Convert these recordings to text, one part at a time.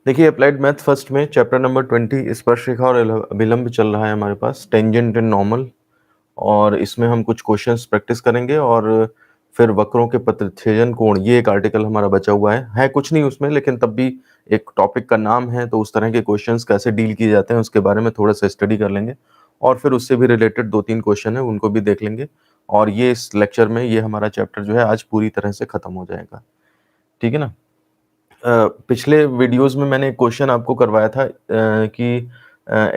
देखिए applied math first में chapter number 20 स्पर्शरेखा और अभिलंब चल रहा है हमारे पास, टेंजेंट एंड नॉर्मल। और इसमें हम कुछ क्वेश्चंस प्रैक्टिस करेंगे और फिर वक्रों के प्रतिच्छेदन कोण, ये एक आर्टिकल हमारा बचा हुआ है कुछ नहीं उसमें, लेकिन तब भी एक टॉपिक का नाम है तो उस तरह के क्वेश्चंस कैसे डील किए जाते हैं उसके बारे में थोड़ा सा स्टडी कर लेंगे। और फिर उससे भी रिलेटेड 2-3 क्वेश्चन है उनको भी देख लेंगे। और ये इस लेक्चर में ये हमारा चैप्टर जो है आज पूरी तरह से खत्म हो जाएगा। ठीक है ना। पिछले वीडियोस में मैंने एक क्वेश्चन आपको करवाया था कि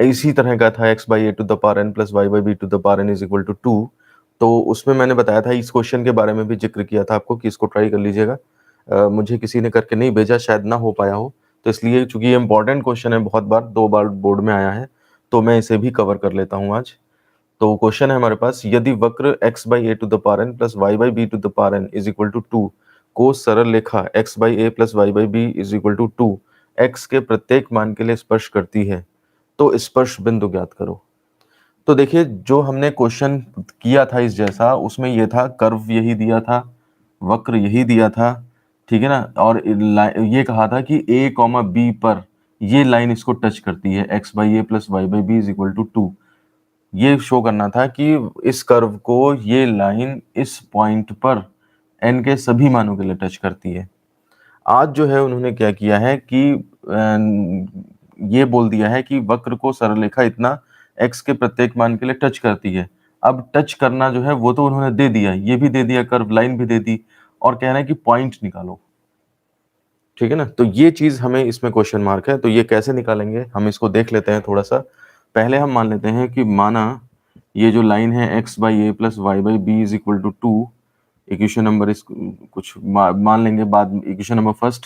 इसी तरह का था x by a to the power n plus y by b to the power n is equal to 2। तो उसमें मैंने बताया था, इस क्वेश्चन के बारे में भी जिक्र किया था आपको कि इसको ट्राई कर लीजिएगा। मुझे किसी ने करके नहीं भेजा, शायद ना हो पाया हो, तो इसलिए चूंकि ये इंपॉर्टेंट क्वेश्चन है, बहुत बार 2 बार बोर्ड में आया है, तो मैं इसे भी कवर कर लेता हूँ आज। तो क्वेश्चन है हमारे पास, यदि वक्र x by a to the power n plus y by b to the power n is equal to 2 को सरल रेखा x by a plus y by b is equal to 2 x के प्रत्येक मान के लिए स्पर्श करती है, तो स्पर्श बिंदु ज्ञात करो। तो देखिए जो हमने क्वेश्चन किया था इस जैसा, उसमें ये था, कर्व यही दिया था, वक्र यही दिया था, ठीक है ना। और ये कहा था कि a कॉमा बी पर ये लाइन इसको टच करती है, x by a plus y by b is equal to 2। ये शो करना था कि इस कर्व को ये लाइन इस पॉइंट पर n के सभी मानों के लिए टच करती है। आज जो है उन्होंने क्या किया है कि ये बोल दिया है कि वक्र को सरलरेखा इतना x के प्रत्येक मान के लिए टच करती है। अब टच करना जो है वो तो उन्होंने दे दिया, ये भी दे दिया, कर्व लाइन भी दे दी, और कह रहे हैं कि पॉइंट निकालो। ठीक है ना। तो ये चीज हमें इसमें क्वेश्चन मार्क है, तो ये कैसे निकालेंगे हम इसको देख लेते हैं थोड़ा सा। पहले हम मान लेते हैं कि माना ये जो लाइन है x by a plus y by b is equal to 2, equation number इस कुछ मान लेंगे बाद। इक्वेशन नंबर फर्स्ट,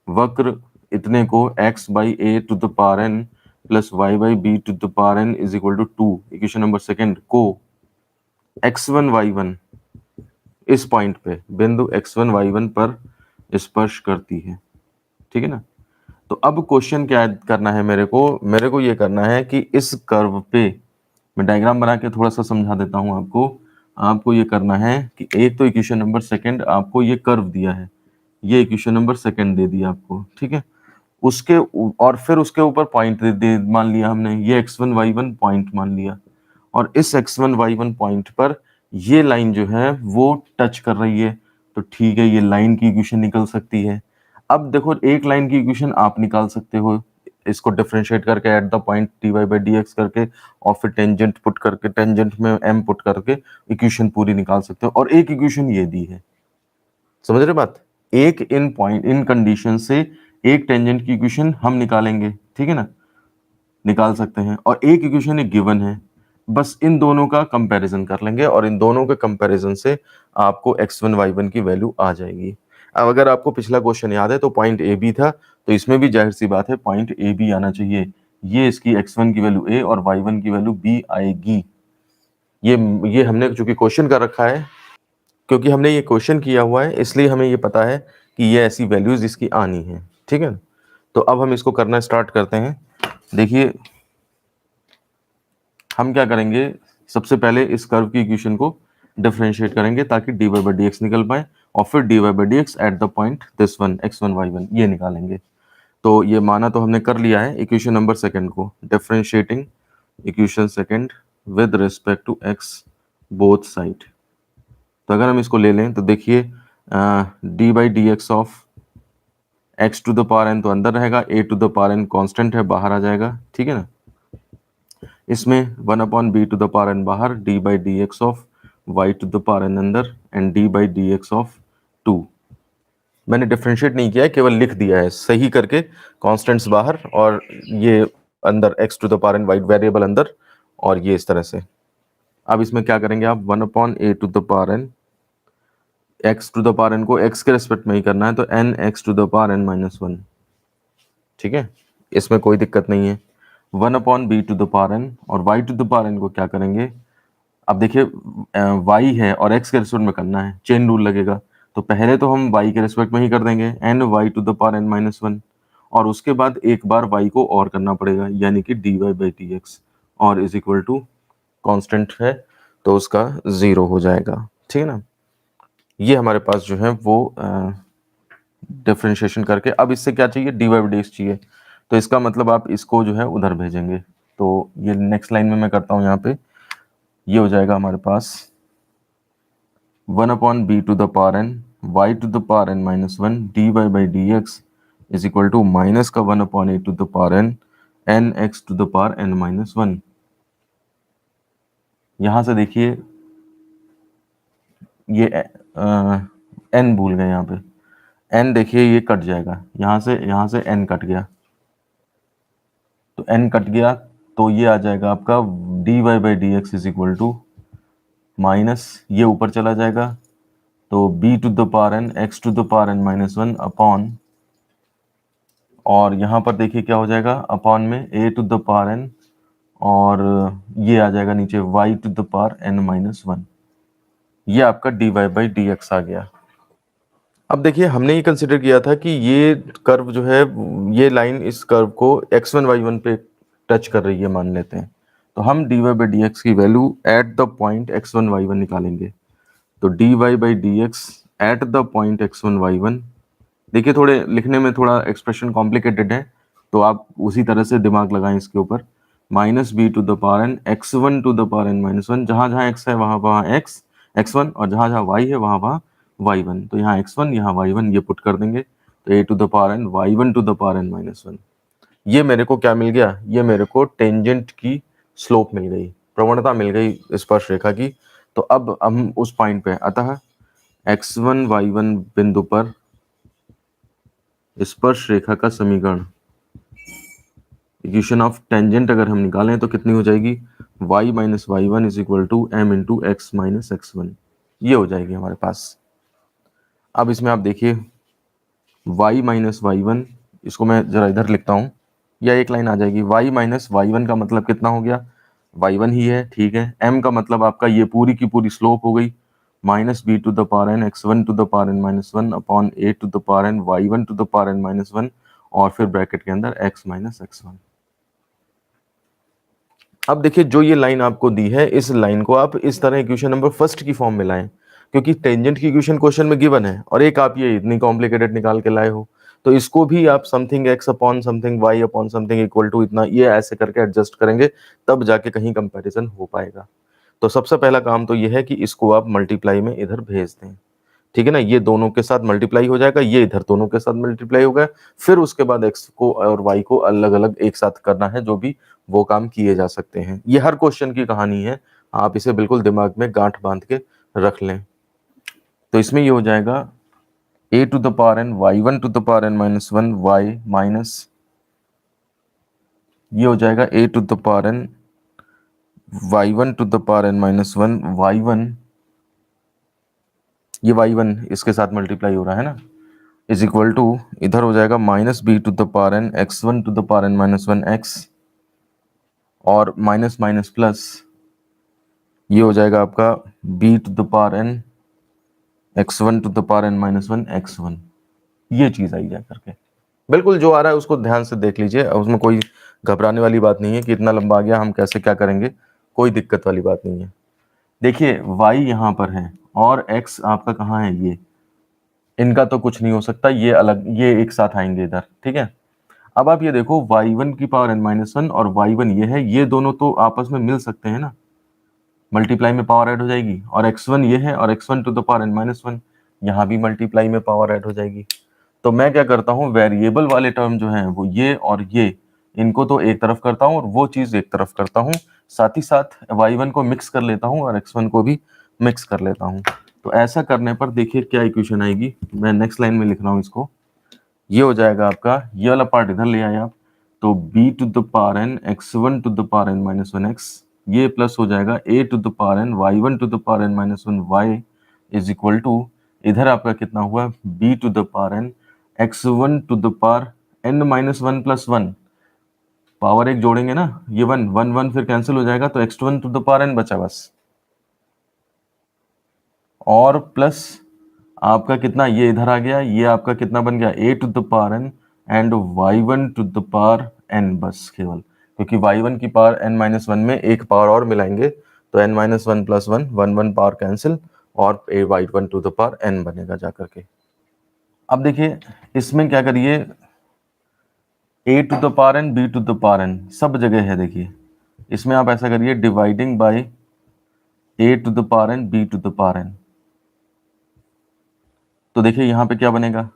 वक्र इतने को x by a to the power n plus y by b to the power n is equal to 2, equation number second को x1 y1 इस पॉइंट पे, बिंदु x1 y1 पर स्पर्श करती है। ठीक है ना। तो अब क्वेश्चन क्या करना है मेरे को ये करना है कि इस कर्व पे, मैं डायग्राम बना के थोड़ा सा समझा देता हूं आपको। आपको ये करना है कि एक तो इक्वेशन नंबर सेकंड आपको ये कर्व दिया है, ये इक्वेशन नंबर सेकंड दे दिया आपको, ठीक है। उसके और फिर उसके ऊपर पॉइंट दे मान लिया हमने, ये x1 y1 पॉइंट मान लिया, और इस x1 y1 पॉइंट पर ये लाइन जो है वो टच कर रही है, तो ठीक है, ये लाइन की इक्वेशन निकल सकती है। अब देखो, एक लाइन की इक्वेशन आप निकाल सकते हो इसको डिफरेंशिएट करके eight the point dy by dx करके, और फिर टेंजेंट पुट करके, टेंजेंट में m पुट करके इक्वेशन पूरी निकाल सकते हो। और एक इक्वेशन ये दी है, समझ रहे बात। एक इन पॉइंट, इन कंडीशन से एक टेंजेंट की इक्वेशन हम निकालेंगे, ठीक है ना, निकाल सकते हैं। और एक इक्वेशन एक गिवन है, बस इन दोनों का कंपैरिजन कर लेंगे, और इन दोनों के कंपैरिजन से आपको x1 y1 की वैल्यू आ जाएगी। अब अगर आपको पिछला क्वेश्चन याद है तो पॉइंट ए बी था, तो इसमें भी जाहिर सी बात है पॉइंट ए बी आना चाहिए। ये इसकी x1 की वैल्यू a और y1 की वैल्यू b आएगी। ये हमने चूंकि क्वेश्चन कर रखा है, क्योंकि हमने ये क्वेश्चन किया हुआ है, इसलिए हमें ये पता है कि ये ऐसी वैल्यूज इसकी आनी है। ठीक है। तो अब हम इसको करना स्टार्ट करते हैं। देखिए हम क्या करेंगे, सबसे पहले इस कर्व की इक्वेशन को डिफरेंशिएट करेंगे ताकि dy बाई dx निकल पाए, और फिर dy by dx eight the point this one x1 y1 ये निकालेंगे। तो ये माना तो हमने कर लिया है इक्वेशन नंबर सेकंड को, differentiating equation second with respect to x both side. तो अगर हम इसको ले लें तो देखिए d by d x of x to the power n तो अंदर रहेगा, a to the power n constant है, बाहर आ जाएगा, ठीक है ना। इसमें 1 upon b to the power n बाहर, d by d x of y to the power n अंदर, and D by d x of 2। मैंने डिफरेंशिएट नहीं किया है, केवल लिख दिया है सही करके, कांस्टेंट्स बाहर और ये अंदर x to the power n वाइट वेरिएबल अंदर, और ये इस तरह से। अब इसमें क्या करेंगे आप, 1 upon a to the power n, x to the power n को x के रेस्पेक्ट में ही करना है, तो n x to the power n minus 1, ठीक है, इसमें कोई दिक्कत नहीं है। 1 upon b to the power n, और y to the power n को क्या करेंगे, अब देखिए y है और x के रेस्पेक्ट में करना है, चेन रूल लगेगा, तो पहले तो हम y के रेस्पेक्ट में ही कर देंगे, n y to the power n minus 1, और उसके बाद एक बार y को और करना पड़ेगा, यानी कि dy बाई डी एक्स, और इज इक्वल टू कॉन्स्टेंट है तो उसका 0 हो जाएगा, ठीक है ना। ये हमारे पास जो है वो डिफरेंशिएशन करके, अब इससे क्या चाहिए, dy बाई डी एक्स चाहिए। तो इसका मतलब आप इसको जो है उधर भेजेंगे। तो ये नेक्स्ट लाइन में मैं करता हूँ यहाँ पे, ये हो जाएगा हमारे पास 1/b⁴n y⁴n minus 1 dy/dx is equal to minus का 1/a⁴n nx⁴n माइनस 1। यहाँ से देखिए ये n भूल गए यहाँ पे, n देखिए ये कट जाएगा, यहाँ से n कट गया, तो n कट गया तो ये आ जाएगा आपका dy/dx is equal to minus, ये ऊपर चला जाएगा तो b⁴n x⁴n माइनस 1 अपॉन, और यहाँ पर देखिए क्या हो जाएगा, अपॉन में a⁴n और ये आ जाएगा नीचे y⁴n माइनस 1। ये आपका dy/dx आ गया। अब देखिए हमने ये कंसिडर किया था कि ये कर्व जो है, ये लाइन इस कर्व को x1 y1 पे टच कर रही है मान लेते हैं, तो हम dy/dx की value eight the point x1 y1 निकालेंगे। तो dy/dx at the point x1 y1, देखिए थोड़े लिखने में थोड़ा एक्सप्रेशन कॉम्प्लिकेटेड है, तो आप उसी तरह से दिमाग लगाएं इसके ऊपर, माइनस b⁴n x1⁴n माइनस 1, जहाँ जहाँ x है वहाँ वहाँ x1, और जहाँ जहाँ y है वहाँ वहाँ y1, तो यहाँ x1 यहाँ y1 ये पुट कर देंगे, तो a⁴n y1⁴n माइनस 1। ये मेरे को क्या मिल गया, ये मेरे को टेंजेंट की स्लोप मिल गई, प्रवणता मिल गई स्पर्श रेखा की। तो अब हम उस पॉइंट पे, अतः x1 y1 बिंदु पर स्पर्श रेखा का समीकरण, इक्वेशन ऑफ टेंजेंट अगर हम निकालें तो कितनी हो जाएगी, y minus y1 is equal to m into x minus x1, ये हो जाएगी हमारे पास। अब इसमें आप देखिए y माइनस y1, इसको मैं जरा इधर लिखता हूँ, या एक लाइन आ जाएगी, y माइनस y1 का मतलब कितना हो गया, y1 ही है, ठीक है। m का मतलब आपका ये पूरी की पूरी स्लोप हो गई, minus b⁴n x1⁴n minus 1 upon a⁴n y1⁴n minus 1, और फिर ब्रैकेट के अंदर x माइनस x1। अब देखिए जो ये लाइन आपको दी है, इस लाइन को आप इस तरह इक्वेशन नंबर फर्स्ट की फॉर्म में लाएं, क्योंकि टेंजेंट की इक्वेशन क्वेश्चन में गिवन है, और एक आप ये इतनी कॉम्प्लिकेटेड निकाल के लाए हो, तो इसको भी आप something x upon something y upon something equal to इतना, ये ऐसे करके एडजस्ट करेंगे, तब जाके कहीं कंपैरिजन हो पाएगा। तो सबसे पहला काम तो ये है कि इसको आप मल्टीप्लाई में इधर भेज दें, ठीक है ना, ये दोनों के साथ मल्टीप्लाई हो जाएगा, ये इधर दोनों के साथ मल्टीप्लाई होगा, फिर उसके बाद x को और y को अलग अलग एक साथ करना है, जो भी वो काम किए जा सकते हैं। ये हर क्वेश्चन की कहानी है, आप इसे बिल्कुल दिमाग में गांठ बांध के रख लें। तो इसमें ये हो जाएगा a⁴n y1⁴n minus 1 y minus, ये हो जाएगा a⁴n y1⁴n माइनस 1 y1, ये y1 इसके साथ मल्टीप्लाई हो रहा है ना, इज इक्वल टू, इधर हो जाएगा minus b⁴n x1⁴n minus 1 x, और माइनस माइनस प्लस, ये हो जाएगा आपका b⁴n x1⁴n माइनस 1 x1, ये चीज आई जा करके। बिल्कुल जो आ रहा है उसको ध्यान से देख लीजिए, उसमें कोई घबराने वाली बात नहीं है कि इतना लंबा आ गया हम कैसे क्या करेंगे, कोई दिक्कत वाली बात नहीं है। देखिए y यहाँ पर है और x आपका कहाँ है, ये, इनका तो कुछ नहीं हो सकता, ये अलग, ये एक साथ आएंगे इधर, ठीक है। अब आप ये देखो y1 की पावर n माइनस 1 और y1 ये है, ये दोनों तो आपस में मिल सकते हैं ना, मल्टीप्लाई में पावर ऐड हो जाएगी, और x1 ये है और x1⁴n माइनस 1, यहाँ भी मल्टीप्लाई में पावर ऐड हो जाएगी। तो मैं क्या करता हूँ, वेरिएबल वाले टर्म जो हैं वो ये और ये, इनको तो एक तरफ करता हूँ और वो चीज एक तरफ करता हूँ, साथ ही साथ y1 को मिक्स कर लेता हूँ और x1 को भी मिक्स कर लेता हूँ। तो ऐसा करने पर देखिए क्या इक्वेशन आएगी, मैं नेक्स्ट लाइन में लिख रहा हूँ इसको, ये हो जाएगा आपका, ये वाला पार्ट इधर ले आए आप, तो b⁴n x1⁴n माइनस 1 x, ये प्लस हो जाएगा a⁴n y1⁴n minus 1 y is equal to, इधर आपका कितना हुआ, b⁴n x1⁴n minus 1 plus 1, power एक जोड़ेंगे ना, ये 1 1 1 फिर कैंसिल हो जाएगा, तो x1⁴n बचा बस, और प्लस आपका कितना, ये इधर आ गया, ये आपका कितना बन गया, a⁴n एंड y1⁴n, बस केवल, क्योंकि y1 की पावर n माइनस 1 में एक पावर और मिलाएंगे, तो n minus 1 plus 1 1 1 power cancel, और y1⁴n बनेगा जाकर के। अब देखिए इसमें क्या करिए, a to the power n b to the power n सब जगह है। देखिए इसमें आप ऐसा करिए, dividing by a to the power n b to the power n। तो देखिए यहाँ पे क्या बनेगा,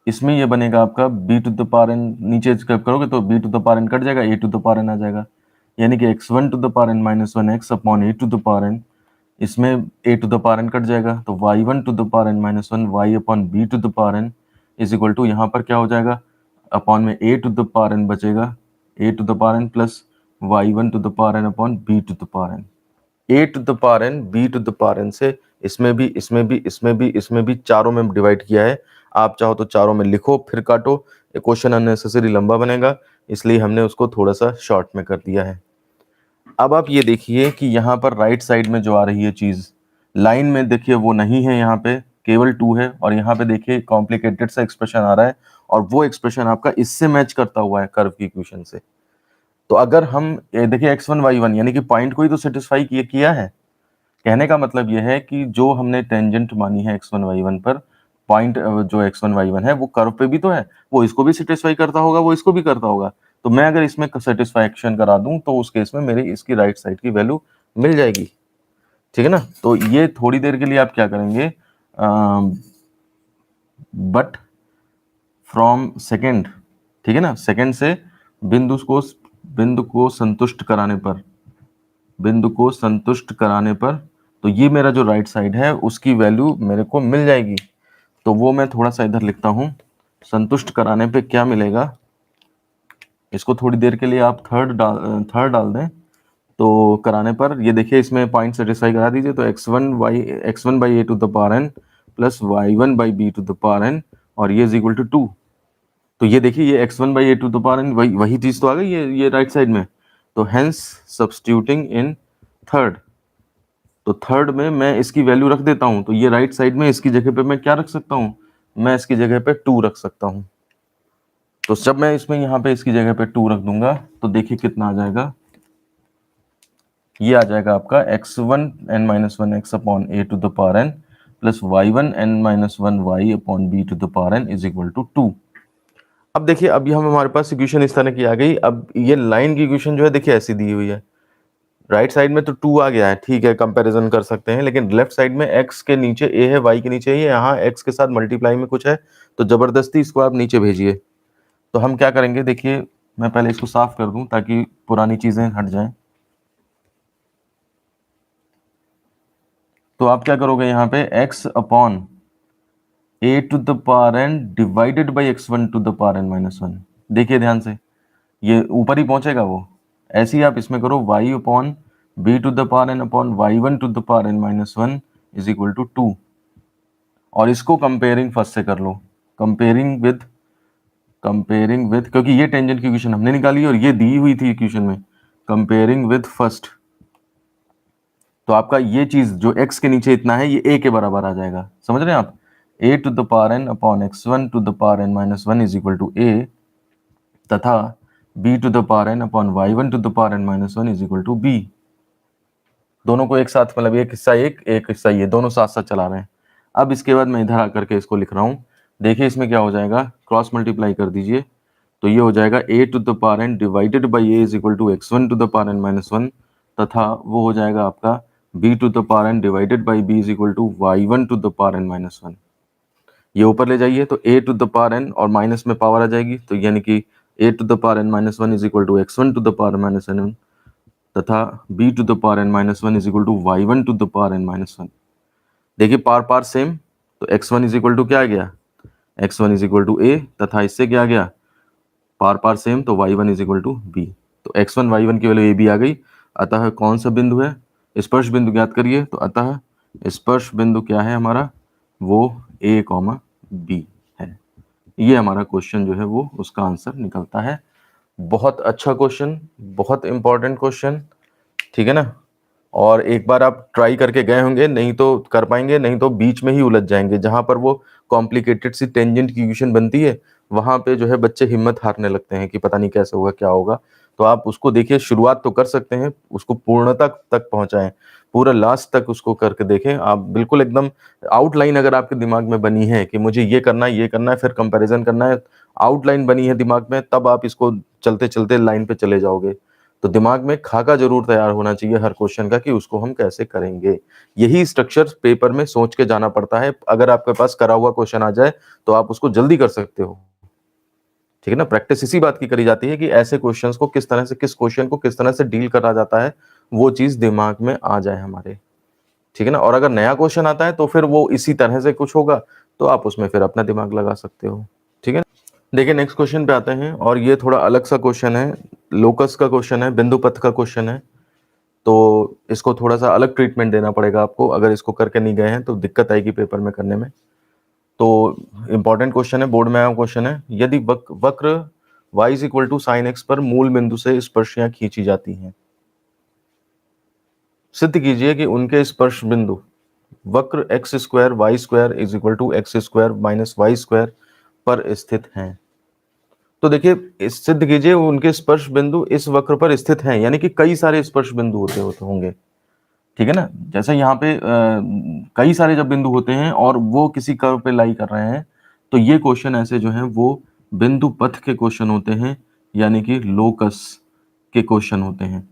इसमें ये बनेगा आपका b to the power n, नीचे करोगे तो b to the power n cut जाएगा, a to the power n आ जाएगा, यानी कि x1 to the power n minus one x upon a to the power n। इसमें a to the power n cut जाएगा तो y1 to the power n minus one y upon b to the power n is equal to, यहाँ पर क्या हो जाएगा, upon में a to the power n बचेगा, a to the power n plus y1 to the power n upon b to the power n। a to the power n b to the power n से इसमें भी इसमें भी इसमें भी इसमें भी चारों में डिवाइड किया है। आप चाहो तो चारों में लिखो फिर काटो, क्वेश्चन अननेसेसरी लंबा बनेगा, इसलिए हमने उसको थोड़ा सा शॉर्ट में कर दिया है। अब आप ये देखिए कि यहाँ पर राइट साइड में जो आ रही है चीज, लाइन में देखिए वो नहीं है, यहाँ पे केवल 2 है, और यहाँ पे देखिए कॉम्प्लिकेटेड सा एक्सप्रेशन आ रहा है, और वो एक्सप्रेशन आपका इससे मैच करता हुआ है कर्व की इक्वेशन से। तो अगर हम देखिए x1 y1 यानी कि पॉइंट को ही तो सेटिस्फाई किया है। कहने का मतलब यह है कि जो हमने टेंजेंट मानी है x1 y1 पर, पॉइंट जो x1 y1 है वो कर्व पे भी तो है, वो इसको भी सेटिस्फाई करता होगा, वो इसको भी करता होगा। तो मैं अगर इसमें सेटिस्फैक्शन करा दूं तो उस केस में मेरी इसकी राइट साइड की वैल्यू मिल जाएगी, ठीक है ना। तो ये थोड़ी देर के लिए आप क्या करेंगे, बट फ्रॉम सेकेंड, ठीक है ना, सेकेंड से बिंदु को संतुष्ट कराने पर, बिंदु को संतुष्ट कराने पर, तो ये मेरा जो राइट साइड है उसकी वैल्यू मेरे को मिल जाएगी। तो वो मैं थोड़ा सा इधर लिखता हूं, संतुष्ट कराने पे क्या मिलेगा, इसको थोड़ी देर के लिए आप थर्ड डाल दें। तो कराने पर ये देखिए इसमें पॉइंट सेटिस्फाई करा दीजिए, तो x1 by a to the power n plus y1 by b to the power n, और ये इज इक्वल टू 2। तो ये देखिए ये x1 by a to the power n वही चीज तो आ गई ये राइट साइड में। तो हेंस सब्स्टिट्यूटिंग इन थर्ड, तो थर्ड में मैं इसकी वैल्यू रख देता हूं, तो ये राइट साइड में इसकी जगह पे मैं क्या रख सकता हूं, मैं इसकी जगह पे 2 रख सकता हूं। तो जब मैं इसमें यहाँ पे इसकी जगह पे 2 रख दूंगा तो देखिए कितना आ जाएगा, ये आ जाएगा आपका x1 n minus one x upon a to the power n plus y1 n minus one y upon b to the power n is equal to 2। अब देखिए अब ये हमारे पास इक्वेशन इस तरह की आ गई। अब ये लाइन की इक्वेशन जो है देखिए ऐसी दी हुई है, राइट साइड में तो 2 आ गया है, ठीक है, कंपैरिजन कर सकते हैं, लेकिन लेफ्ट साइड में x के नीचे a है, y के नीचे ये, यहाँ x के साथ मल्टीप्लाई में कुछ है, तो जबरदस्ती इसको आप नीचे भेजिए। तो हम क्या करेंगे, देखिए मैं पहले इसको साफ कर दूं ताकि पुरानी चीजें हट जाएं। तो आप क्या करोगे, यहाँ पे x upon a to the power n divided by x1 to the power n minus one. देखिए ध्यान से, ये ऊपर ही पहुंचेगा वो, ऐसे ही आप इसमें करो y upon b to the power n upon y1 to the power n minus one is equal to 2, और इसको कंपेयरिंग फर्स्ट से कर लो, कंपेयरिंग विद, क्योंकि ये टेंजेंट की इक्वेशन हमने निकाली और ये दी हुई थी इक्वेशन में, कंपेयरिंग विद फर्स्ट। तो आपका ये चीज जो x के नीचे इतना है ये a के बराबर आ जाएगा, समझ रहे हैं आप, a to the power n upon x1 to the power n minus one is equal to a, तथा b to the power n upon y1 to the power n minus one is equal to b। दोनों को एक साथ, मतलब एक हिस्सा एक हिस्सा ये, दोनों साथ साथ चला रहे हैं। अब इसके बाद मैं इधर आकर के इसको लिख रहा हूँ, देखिए इसमें क्या हो जाएगा, क्रॉस मल्टीप्लाई कर दीजिए, तो ये हो जाएगा a to the power n divided by a is equal to x1 to the power n minus one, तथा वो हो जाएगा आपका b to the power n divided by b is equal to y1 to the power n minus one. ये ऊपर ले जाइए तो a to the power n और माइनस में पावर आ जाएगी, तो यानी कि a to the power n minus one is equal to x1 to the power minus n, तथा b to the power n minus one is equal to y1 to the power n minus one. देखिए पार पार same, तो x1 is equal to क्या आ गया, x1 is equal to a, तथा इससे क्या आ गया, पार पार सेम, तो y1 is equal to b। तो x1 y1 की वैल्यू a b आ गई। अतः कौन सा बिंदु है, स्पर्श बिंदु ज्ञात करिए, तो अतः स्पर्श बिंदु क्या है हमारा, वो a कॉमा b है। ये हमारा क्वेश्चन जो है वो उसका आंसर निकलता है। बहुत अच्छा क्वेश्चन, बहुत इंपॉर्टेंट क्वेश्चन, ठीक है ना। और एक बार आप ट्राई करके गए होंगे, नहीं तो कर पाएंगे, नहीं तो बीच में ही उलझ जाएंगे, जहां पर वो कॉम्प्लिकेटेड सी टेंजेंट की इक्वेशन बनती है वहां पे जो है बच्चे हिम्मत हारने लगते हैं कि पता नहीं कैसे होगा क्या होगा। तो आप उसको देखिए, शुरुआत तो कर सकते हैं, उसको पूर्णता तक पहुंचाएं, पूरा लास्ट तक उसको करके देखें आप, बिल्कुल एकदम आउटलाइन अगर आपके दिमाग में बनी है कि मुझे ये करना है फिर कंपैरिजन करना है, आउटलाइन बनी है दिमाग में, तब आप इसको चलते-चलते लाइन पे चले जाओगे। तो दिमाग में खाका ज़रूर तैयार होना चाहिए हर क्वेश्चन का कि उसको हम कैसे करेंगे। यही स्ट्रक्चर पेपर में सोच के जाना पड़ता है। अगर आपके पास करा हुआ क्वेश्चन आ जाए, तो आप उसको जल्दी कर सकते हो। ठीक है ना? प्रैक्टिस इसी बात की करी जाती है कि ऐसे क्वेश्चंस को किस तरह से किस क्वेश्चन को किस तरह से डील करा जाता है, वो चीज़ दिमाग में आ जाए हमारे। ठीक है ना? और अगर नया क्वेश्चन आता है तो फिर वो इसी तरह से कुछ होगा, तो आप उसमें फिर अपना दिमाग लगा सकते हो। ठीक है? देखिए नेक्स्ट क्वेश्चन पे आते हैं और ये थोड़ा अलग सा क्वेश्चन है, लोकस का क्वेश्चन है, बिंदु पथ का क्वेश्चन है। तो इसको थोड़ा-सा अलग ट्रीटमेंट देना पड़ेगा आपको, अगर इसको करके नहीं गए हैं तो दिक्कत आएगी पेपर में करने में। तो इम्पोर्टेंट क्वेश्चन है, बोर्ड में आया हुआ क्वेश्चन है, यदि वक्र y is equal to sine x पर मूल बिंदु से स्पर्शियां खींची जाती हैं, सिद्ध कीजिए कि उनके स्पर्श बिंदु वक्र x square y square is equal to x square minus y square पर स्थित हैं। तो देखिए सिद्ध कीजिए उनके स्पर्श बिंदु इस वक्र पर स्थित हैं, यानी कि कई सारे स्पर्श बिंदु होते होंगे। ठीक है ना? जैसे यहाँ पे कई सारे जब बिंदु होते हैं और वो किसी कर्व पे लाई कर रहे हैं, तो ये क्वेश्चन ऐसे जो हैं वो बिंदु पथ के क्वेश्चन होते हैं, यानी कि लोकस के क्वेश्चन होते हैं।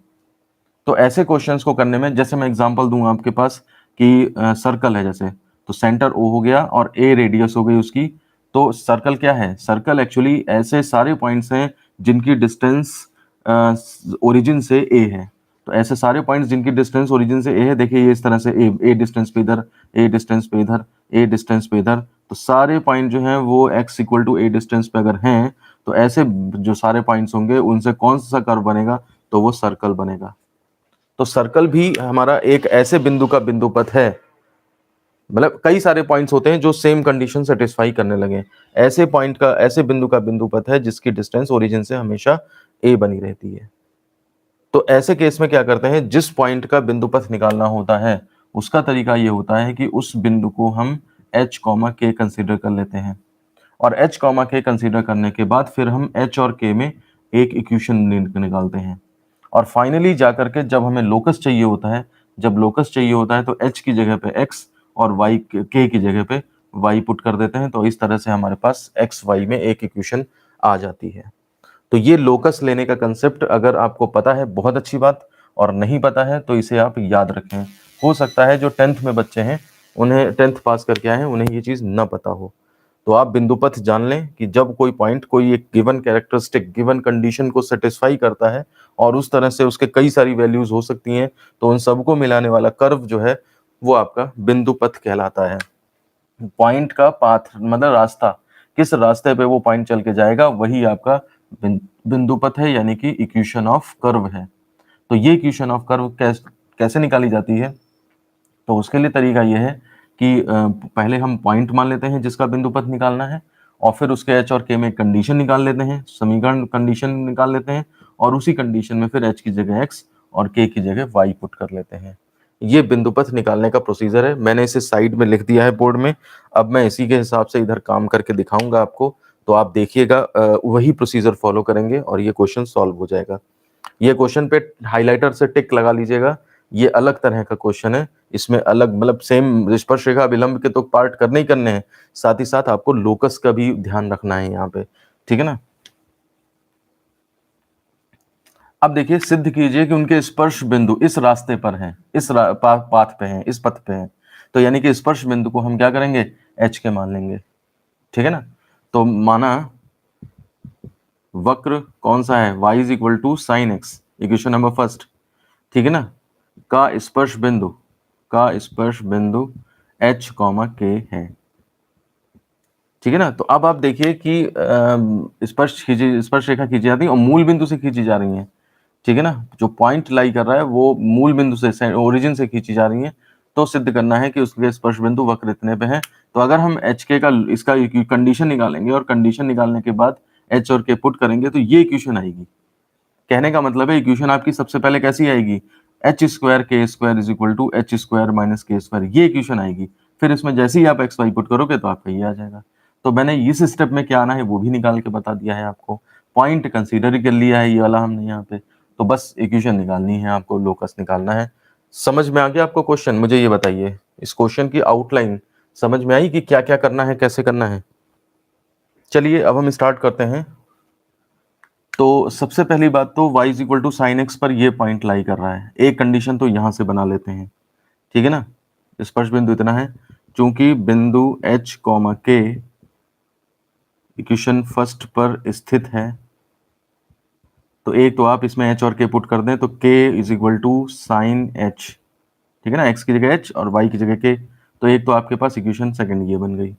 तो ऐसे क्वेश्चंस को करने में जैसे मैं एग्जांपल दूं आपके पास कि सर्कल है जैसे, तो सेंटर ओ हो गया और ए रेडियस हो गई उसकी। तो सर्कल क्या है? सर्कल एक्चुअली ऐसे सारे पॉइंट्स हैं जिनकी डिस्टेंस ओरिजिन से ए है। तो ऐसे सारे पॉइंट्स जिनकी डिस्टेंस ओरिजिन से ए है, देखिए ये इस तरह से ए डिस्टेंस पे इधर, ए डिस्टेंस पे इधर, ए डिस्टेंस पे इधर, तो सारे पॉइंट जो हैं वो x equal to a distance पे अगर हैं, तो ऐसे जो सारे पॉइंट्स होंगे उनसे कौन सा कर्व बनेगा? तो वो सर्कल बनेगा। तो सर्कल भी हमारा एक ऐसे बिंदु का बिंदु पथ है, मतलब कई सारे पॉइंट्स होते हैं जो सेम कंडीशन सेटिस्फाई करने लगे, ऐसे पॉइंट का ऐसे बिंदु का बिंदु पथ है जिसकी डिस्टेंस ओरिजिन से हमेशा a बनी रहती है। तो ऐसे केस में क्या करते हैं, जिस पॉइंट का बिंदु पथ निकालना होता है उसका तरीका ये होता है कि उस बिंदु को हम h, k कंसीडर कर लेते हैं और h, k कंसीडर करने के बाद फिर हम h और k में एक इक्वेशन निकालते हैं और फाइनली जाकर के जब हमें लोकस चाहिए होता है, जब लोकस चाहिए होता है तो h की जगह पे x और y k की जगह पे y पुट कर देते हैं। तो इस तरह से हमारे पास x y में एक इक्वेशन आ जाती है। तो ये लोकस लेने का कंसेप्ट अगर आपको पता है बहुत अच्छी बात, और नहीं पता है तो इसे आप याद रखें। हो सकता है जो 10th में बच्चे हैं, उन्हें 10th पास करके आए हैं, उन्हें ये चीज़ ना पता हो। तो आप बिंदु पथ जान लें कि जब कोई पॉइंट कोई एक गिवन कैरेक्टरिस्टिक गिवन कंडीशन को सेटिस्फाई करता है और उस तरह से उसके कई सारी वैल्यूज हो सकती हैं, तो उन सबको मिलाने वाला कर्व जो है वो आपका बिंदु पथ कहलाता है। पॉइंट का पाथ मतलब रास्ता, किस रास्ते पे वो पॉइंट चल के जाएगा वही आपका बिंदु पथ है, यानी कि इक्वेशन ऑफ कर्व है। तो ये इक्वेशन ऑफ कर्व कैसे निकाली जाती है? तो उसके लिए तरीका ये है कि पहले हम पॉइंट मान लेते हैं जिसका बिंदु पथ निकालना है और फिर उसके एच और के में कंडीशन निकाल लेते हैं, समीकरण कंडीशन निकाल लेते हैं और उसी कंडीशन में फिर एच की जगह एक्स और के की जगह वाई पुट कर लेते हैं। ये बिंदु पथ निकालने का प्रोसीजर है। मैंने इसे साइड में लिख दिया है बोर्ड में। अब मैं इसी के हिसाब से इधर काम करके दिखाऊंगा आपको, तो आप देखिएगा वही प्रोसीजर फॉलो करेंगे और ये क्वेश्चन सॉल्व हो जाएगा। ये क्वेश्चन पे हाइलाइटर से टिक लगा लीजिएगा। ये अलग तरह का क्वेश्चन है, इसमें अलग मतलब सेम स्पर्शरेखा विलंब के तो पार्ट करने ही करने हैं, साथ ही साथ आपको लोकस का भी ध्यान रखना है यहाँ पे। ठीक है ना? अब देखिए सिद्ध कीजिए कि उनके स्पर्श बिंदु इस रास्ते पर हैं, इस पाथ पे हैं, इस पथ पे हैं। तो यानी कि स्पर्श बिंदु को हम क्या करेंगे? एच के मान लेंगे। ठीक है ना? तो माना वक्र कौन सा है? y is equal to sine x, equation number first. ठीक है ना? का स्पर्श बिंदु h, k है। ठीक है ना? तो अब आप देखिए कि स्पर्श रेखा खींची जाती है और मूल बिंदु से खींची जा रही है। ठीक है ना? जो पॉइंट लाई कर रहा है वो मूल बिंदु से ओरिजिन से खींची जा रही है। तो सिद्ध करना है कि उसके स्पर्श बिंदु वक्र इतने पे है। तो अगर हम एच के का इसका कंडीशन निकालेंगे और कंडीशन निकालने के बाद एच और के पुट करेंगे तो ये इक्वेशन आएगी। कहने का मतलब है इक्वेशन आपकी सबसे पहले कैसी आएगी? H square k square is equal to h square minus k square, ये इक्वेशन आएगी। फिर इसमें जैसे ही आप एक्स वाई पुट करोगे तो आपका ये आ जाएगा। तो मैंने इस स्टेप में क्या आना है वो भी निकाल के बता दिया है आपको। पॉइंट कंसीडर कर लिया है ये वाला हमने यहाँ पे। तो बस इक्वेशन निकालनी है आपको, लोकस निकालना है। समझ में आ गया आपको क्वेश्चन? मुझे ये बताइए, इस क्वेश्चन की आउटलाइन समझ में आई कि क्या क्या करना है, कैसे करना है? चलिए अब हम स्टार्ट करते हैं। तो सबसे पहली बात तो y is equal to sine x पर ये पॉइंट लाई कर रहा है। एक कंडीशन तो यहां से बना लेते हैं, ठीक है ना। स्पर्श बिंदु इतना है, चूंकि बिंदु h comma k equation first पर स्थित है, तो एक तो आप इसमें h और k पुट कर दें तो k is equal to sine h, ठीक है ना, x की जगह h और y की जगह k। तो एक तो आपके पास इक्वेशन सेकंड ये बन गई।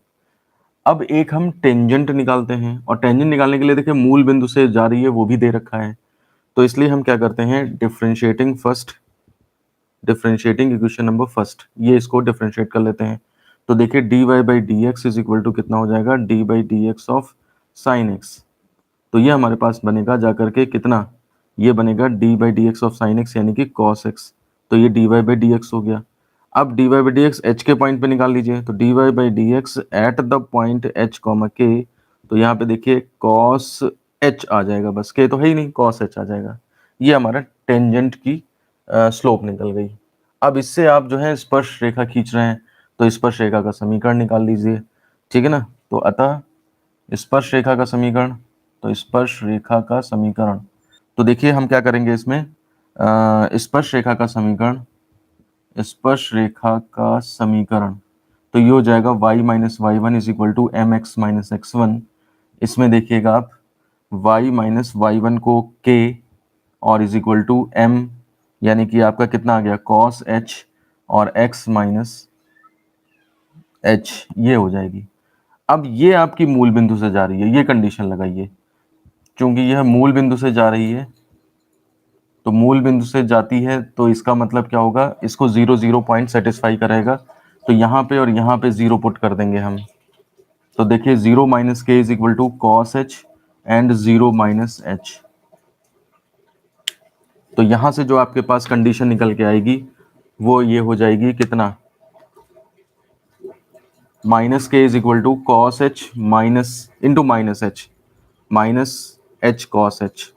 अब एक हम टेंजेंट निकालते हैं, और टेंजेंट निकालने के लिए देखिए मूल बिंदु से जा रही है वो भी दे रखा है, तो इसलिए हम क्या करते हैं, डिफरेंशिएटिंग इक्वेशन नंबर फर्स्ट, ये इसको डिफरेंशिएट कर लेते हैं। तो देखिए d y by d x is equal to कितना हो जाएगा, d by d x of sine x. तो ये हमारे पास बनेगा जाकर के कितना, ये बनेगा d by d x of sine x यानी कि कॉस एक्स। तो ये d y by d x हो गया। अब d y by d x h k point पे निकाल लीजिए, तो d y by d x at the point h comma k, तो यहाँ पे देखिए कॉस एच आ जाएगा, बस के तो है ही नहीं, कॉस एच आ जाएगा। ये हमारा टेंजेंट की स्लोप निकल गई। अब इससे आप जो है स्पर्श रेखा खींच रहे हैं, तो स्पर्श रेखा का समीकरण निकाल लीजिए, ठीक है ना। तो अतः स्पर्श रेखा का समीकरण, तो स्पर्श रेखा का समीकरण, तो देखिए हम क्या करेंगे इसमें, स्पर्श रेखा का समीकरण, स्पर्श रेखा का समीकरण, तो ये हो जाएगा y minus y one is equal to m x minus x one. इसमें देखिएगा आप y माइनस वाई वन को k और इज इक्वल टू m, यानी कि आपका कितना आ गया cos h और x माइनस h, ये हो जाएगी। अब ये आपकी मूल बिंदु से जा रही है, ये कंडीशन लगाइए, क्योंकि यह मूल बिंदु से जा रही है, तो मूल बिंदु से जाती है तो इसका मतलब क्या होगा, इसको 0 पॉइंट सेटिस्फाई करेगा। तो यहाँ पे और यहाँ पे 0 पुट कर देंगे हम। तो देखिए 0 minus k is equal to cos h and 0 minus h. तो यहाँ से जो आपके पास कंडीशन निकल के आएगी वो ये हो जाएगी कितना, minus k is equal to cos h minus into minus h cos h.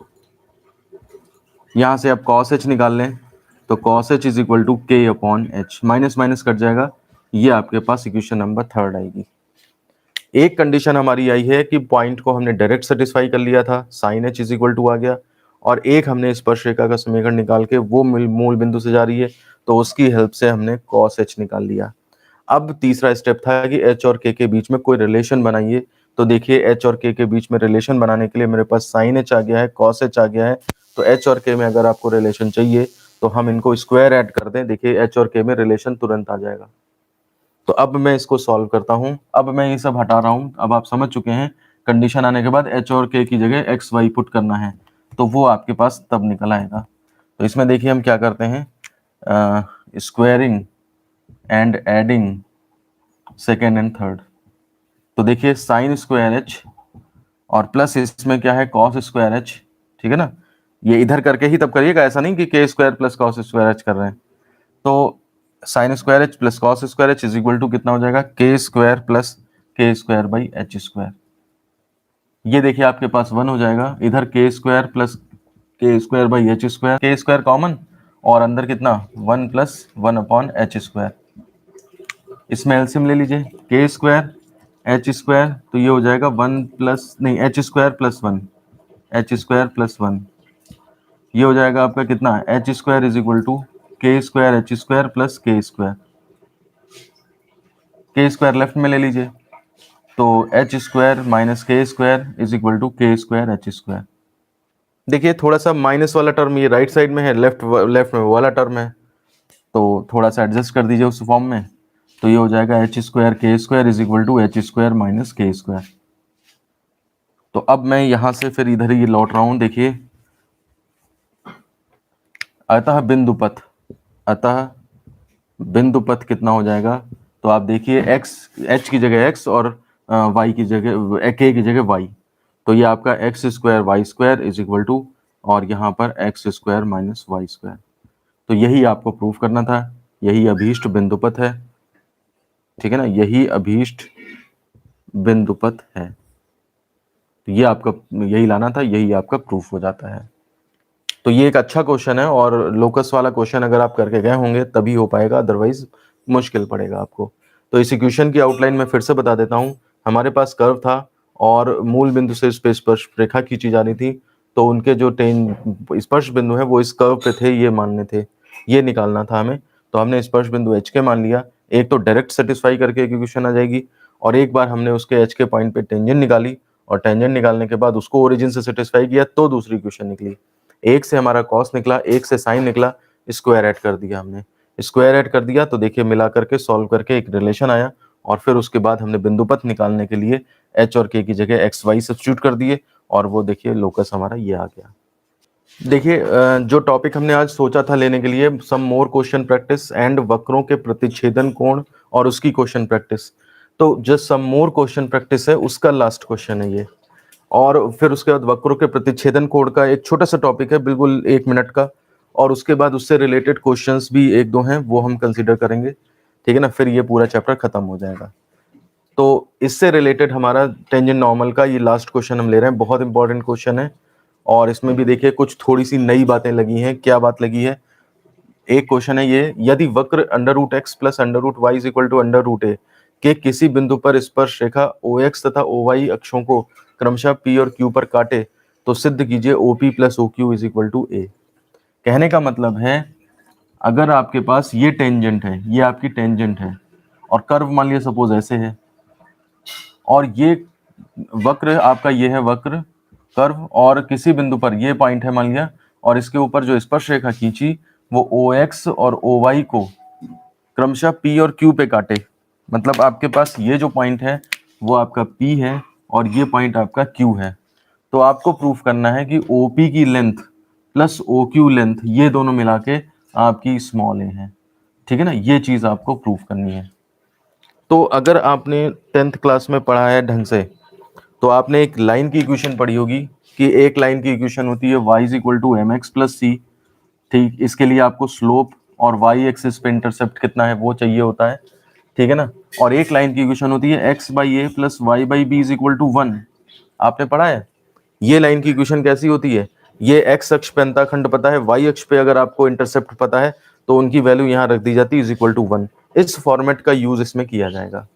यहाँ से आप कॉस एच निकाल लें, तो cos h is equal to k upon h, minus minus cut जाएगा, ये आपके पास इक्वेशन नंबर थर्ड आएगी। एक कंडीशन हमारी आई है कि पॉइंट को हमने डायरेक्ट सेटिस्फाई कर लिया था, sine h is equal to आ गया, और एक हमने स्पर्श रेखा का समीकरण निकाल के वो मूल बिंदु से जा रही है, तो उसकी हेल्प से हमने कॉस एच निकाल लिया। अब तीसरा स्टेप था कि एच और के बीच में कोई रिलेशन बनाइए। तो देखिए एच और के बीच में रिलेशन बनाने के लिए मेरे पास साइन एच आ गया है, कॉस एच आ गया है, तो एच और के में अगर आपको रिलेशन चाहिए तो हम इनको स्क्वायर ऐड कर दें, देखिए एच और के में रिलेशन तुरंत आ जाएगा। तो अब मैं इसको सॉल्व करता हूं, अब मैं ये सब हटा रहा हूं, अब आप समझ चुके हैं कंडीशन आने के बाद एच और के की जगह एक्स वाई पुट करना है, तो वो आपके पास तब निकल आएगा। तो इसमें देखिए हम क्या करते हैं, squaring and adding second and third. तो देखिए साइन स्क्वायर एच और प्लस इसमें क्या है कॉस स्क्वायर एच, ठीक है ना। ये इधर करके ही तब करिएगा, ऐसा नहीं कि k square plus cos square h कर रहे हैं। तो sine square h plus cos square h is equal to कितना हो जाएगा, k square plus k square by h square. ये देखिए आपके पास 1 हो जाएगा, इधर k square plus k square by h square, k square common, और अंदर कितना 1 प्लस 1 अपॉन एच स्क्वायर। इसमें एलसीएम ले लीजिए, के स्क्वायर एच स्क्वायर, तो ये हो जाएगा 1 प्लस नहीं h square plus 1, h square plus 1, ये हो जाएगा आपका कितना, h square is equal to k square h square plus k square, k square left में ले लीजिए, तो h square minus k square is equal to k square h square. देखिए थोड़ा सा माइनस वाला टर्म ये राइट साइड में है, लेफ्ट में वाला टर्म है, तो थोड़ा सा एडजस्ट कर दीजिए उस फॉर्म में। तो ये हो जाएगा h square k square is equal to h square minus k square. तो अब मैं यहां से फिर इधर ही लौट रहा हूं, देखिए अतः बिंदुपथ कितना हो जाएगा, तो आप देखिए x, h की जगह x और y की जगह k की जगह y, तो ये आपका x square y square is equal to, और यहाँ पर x square minus y square. तो यही आपको प्रूफ करना था, यही अभीष्ट बिंदुपथ है, ठीक है ना, यही अभीष्ट बिंदुपथ है। तो ये आपका यही लाना था, यही आपका प्रूफ हो जाता है। तो ये एक अच्छा क्वेश्चन है, और लोकस वाला क्वेश्चन अगर आप करके गए होंगे तभी हो पाएगा, अदरवाइज मुश्किल पड़ेगा आपको। तो इस इक्वेशन की आउटलाइन में फिर से बता देता हूँ, हमारे पास कर्व था और मूल बिंदु से इस पे स्पर्श रेखा खींची जा रही थी, तो उनके जो स्पर्श बिंदु है वो इस कर्व पे थे, ये मानने थे, ये निकालना था हमें। तो हमने स्पर्श बिंदु एच के मान लिया। एक तो डायरेक्ट सेटिस्फाई करके इक्वेशन आ जाएगी, और एक बार हमने उसके एच के पॉइंट पे टेंजेंट निकाली, और टेंजेंट निकालने के बाद उसको ओरिजिन से सेटिस्फाई किया, तो दूसरी इक्वेशन निकली। एक से हमारा कॉस निकला, एक से साइन निकला, स्क्वायर ऐड कर दिया हमने। स्क्वायर ऐड कर दिया तो देखिए मिला करके सॉल्व करके एक रिलेशन आया, और फिर उसके बाद हमने बिंदु पथ निकालने के लिए एच और के की जगह एक्स वाई सब्स्टिट्यूट कर दिए, और वो देखिए लोकस हमारा ये आ गया। देखिए जो टॉपिक हमने आज सोचा था लेने के लिए, सम मोर क्वेश्चन प्रैक्टिस एंड वक्रों के प्रतिच्छेदन कोण और उसकी क्वेश्चन प्रैक्टिस। तो जो सम मोर क्वेश्चन प्रैक्टिस है उसका लास्ट क्वेश्चन है ये, और फिर उसके बाद वक्रों के प्रतिच्छेदन कोण का एक छोटा सा टॉपिक है, बिल्कुल 1 मिनट का, और उसके बाद उससे रिलेटेड क्वेश्चंस भी 1-2 हैं, वो हम कंसीडर करेंगे, ठीक है ना। फिर ये पूरा चैप्टर खत्म हो जाएगा। तो इससे रिलेटेड हमारा टेंजेंट नॉर्मल का ये लास्ट क्वेश्चन हम ले रहे हैं, बहुत इंपॉर्टेंट क्वेश्चन है, और इसमें भी देखिए कुछ थोड़ी सी नई बातें लगी हैं। क्या बात लगी है? एक क्वेश्चन है ये, यदि वक्र √x plus √y is equal to √a के किसी बिंदु पर स्पर्श रेखा OX तथा OY अक्षों को क्रमशः P और Q पर काटे, तो सिद्ध कीजिए OP plus OQ is equal to A। कहने का मतलब है, अगर आपके पास ये टेंजेंट है, ये आपकी टेंजेंट है, और कर्व मान लिया सपोज ऐसे है, और ये वक्र आपका ये है वक्र कर्व, और किसी बिंदु पर ये पॉइंट है मान लिया, और इसके ऊपर जो स्पर्श रेखा खींची वो OX और OY को क्रमशः P और Q पे काटे। मतलब आपके पास ये जो पॉइंट है वो आपका P है, और ये पॉइंट आपका Q है। तो आपको प्रूफ करना है कि OP की लेंथ प्लस OQ लेंथ ये दोनों मिला के आपकी स्मॉल a है, ठीक है ना। ये चीज आपको प्रूफ करनी है। तो अगर आपने 10th क्लास में पढ़ा है ढंग से, तो आपने एक लाइन की इक्वेशन पढ़ी होगी कि एक लाइन की इक्वेशन होती है y is equal to mx plus c. ठीक, इसके लिए आपको स्लोप और y एक्सिस पे इंटरसेप्ट कितना है वो चाहिए होता है, ठीक है ना। और एक लाइन की इक्वेशन होती है x by a plus y by b is equal to 1। आपने पढ़ा है ये लाइन की इक्वेशन कैसी होती है? ये x अक्ष पे अंतःखंड पता है, y अक्ष पे अगर आपको इंटरसेप्ट पता है, तो उनकी वैल्यू यहाँ रख दी जाती है इज इक्वल टू 1। इस फॉर्मेट का यूज इसमें किया जाएगा।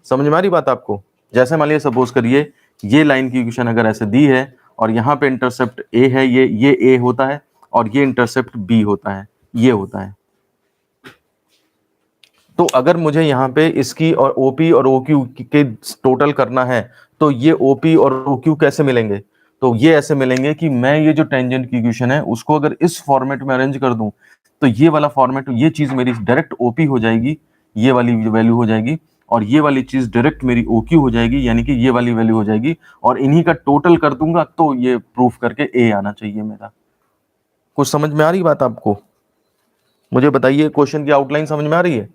समझ में आ रही बात आपको? जैसे मान लिया सपोज करिए ये लाइन की इक्वेशन अगर ऐसे दी है, और यहाँ पे इंटरसेप्ट a है, ये a होता है, और ये इंटरसेप्ट b होता है, ये होता है। तो अगर मुझे यहाँ पे इसकी और OP और OQ के टोटल करना है, तो ये OP और OQ कैसे मिलेंगे? तो ये ऐसे मिलेंगे कि मैं ये जो टेंजेंट की इक्वेशन है उसको अगर इस फॉर्मेट में अरेंज कर दूं, तो ये वाला फॉर्मेट, ये चीज मेरी डायरेक्ट OP हो जाएगी, ये वाली वैल्यू हो जाएगी, और ये वाली चीज डायरेक्ट मेरी OQ हो जाएगी, यानी कि ये वाली वैल्यू हो जाएगी, और इन्हीं का टोटल कर दूंगा तो ये प्रूफ करके A आना चाहिए मेरा। कुछ समझ में आ रही बात आपको? मुझे बताइए, क्वेश्चन की आउटलाइन समझ में आ रही है?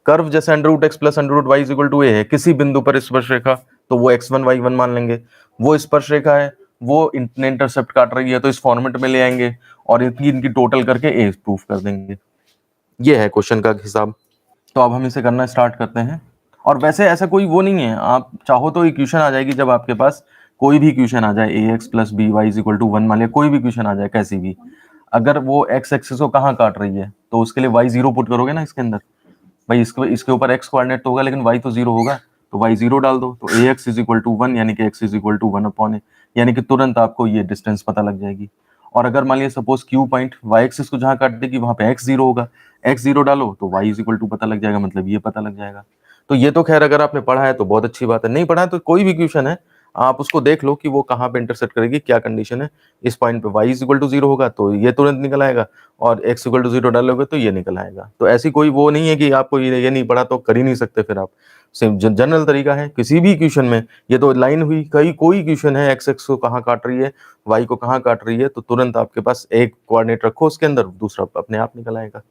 कर्व जैसे √x plus √y is equal to a है, किसी बिंदु पर स्पर्श रेखा, तो वो x1 y1 मान लेंगे। वो स्पर्श रेखा है, वो इंटरसेप्ट काट रही है, तो इस फॉर्मेट में ले आएंगे, और इनकी टोटल करके a प्रूफ कर देंगे। ये है क्वेश्चन का हिसाब। तो अब हम इसे करना स्टार्ट करते हैं। और वैसे ऐसा कोई वो नहीं है, आप चाहो तो इक्वेशन आ जाएगी, जब आपके पास कोई भी इक्वेशन आ जाए, ax plus b y is equal to 1 मान लिया, कोई भी इक्वेशन आ जाए कैसी भी, अगर वो x एक्सिस को कहाँ काट रही है, तो उसके लिए y 0 पुट करोगे ना इसके अंदर। भाई इसके ऊपर x कोऑर्डिनेट तो होगा, लेकिन y तो 0 होगा, तो y 0 डाल दो, तो ax इज इक्वल टू 1, यानी कि x is equal to 1 upon a, यानी कि तुरंत आपको ये डिस्टेंस पता लग जाएगी। और अगर मान लिया suppose q point y axis को जहां काट देगी वहां पे x 0 होगा, x 0 डालो तो y इज इक्वल टू पता लग जाएगा, मतलब ये पता लग जाएगा। तो ये तो खैर अगर आपने पढ़ा है तो बहुत अच्छी बात है, नहीं पढ़ा है तो कोई भी क्वेश्चन है आप उसको देख लो कि वो कहाँ पे इंटरसेक्ट करेगी, क्या कंडीशन है। इस पॉइंट पे y इज इक्वल टू 0 होगा तो ये तुरंत निकल आएगा, और x इक्वल टू 0 डालोगे तो ये निकल आएगा। तो ऐसी कोई वो नहीं है कि आपको ये नहीं पढ़ा तो कर ही नहीं सकते फिर आप। सिर्फ जनरल तरीका है किसी भी क्वेश्चन में। ये तो लाइन हुई, कहीं कोई क्वेश्चन है x को कहाँ काट रही है, y को कहाँ काट रही है, तो तुरंत आपके पास एक कोऑर्डिनेट रखो उसके अंदर, दूसरा अपने आप निकल आएगा,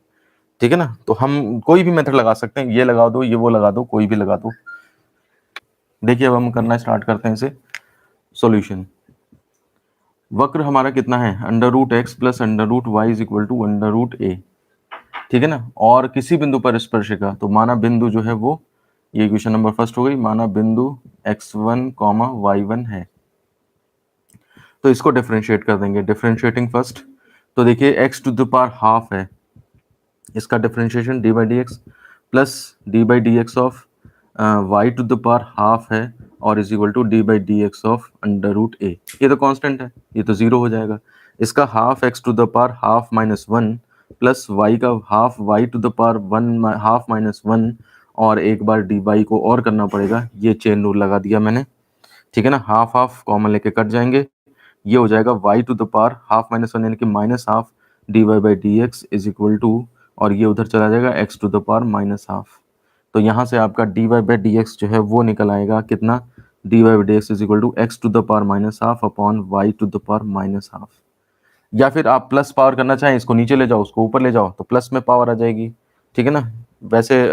ठीक है ना। तो हम कोई भी मेथड लगा सकते हैं, ये लगा दो, ये वो लगा दो, कोई भी लगा दो। देखिए अब हम करना स्टार्ट करते हैं इसे। सॉल्यूशन, वक्र हमारा कितना है, √x plus √y is equal to √a, ठीक है ना। और किसी बिंदु पर स्पर्शिका, तो माना बिंदु जो है वो, ये इक्वेशन नंबर फर्स्ट हो गई, माना बिंदु x1, y1 है, तो इसको डिफरेंशिएट कर देंगे। डिफरेंशिएटिंग फर्स्ट, तो देखिए x to the power half है, इसका differentiation d by d x plus d by d x of y to the power half है, और is equal to d by d x of under root a. ये तो constant है, ये तो zero हो जाएगा। इसका half x to the power half minus one plus y का half y to the power one half minus one, और एक बार डी वाई को और करना पड़ेगा, ये चेन रूल लगा दिया मैंने, ठीक है ना। हाफ हाफ कॉमन लेके कट जाएंगे, ये हो जाएगा y to the power half minus one यानी कि minus half d y by d x is equal to, और ये उधर चला जाएगा x to the power minus half. तो यहाँ से आपका d y by d x जो है वो निकल आएगा कितना, d y by d x is equal to x to the power minus half upon y to the power minus half. या फिर आप प्लस पावर करना चाहें, इसको नीचे ले जाओ उसको ऊपर ले जाओ तो प्लस में पावर आ जाएगी, ठीक है ना। वैसे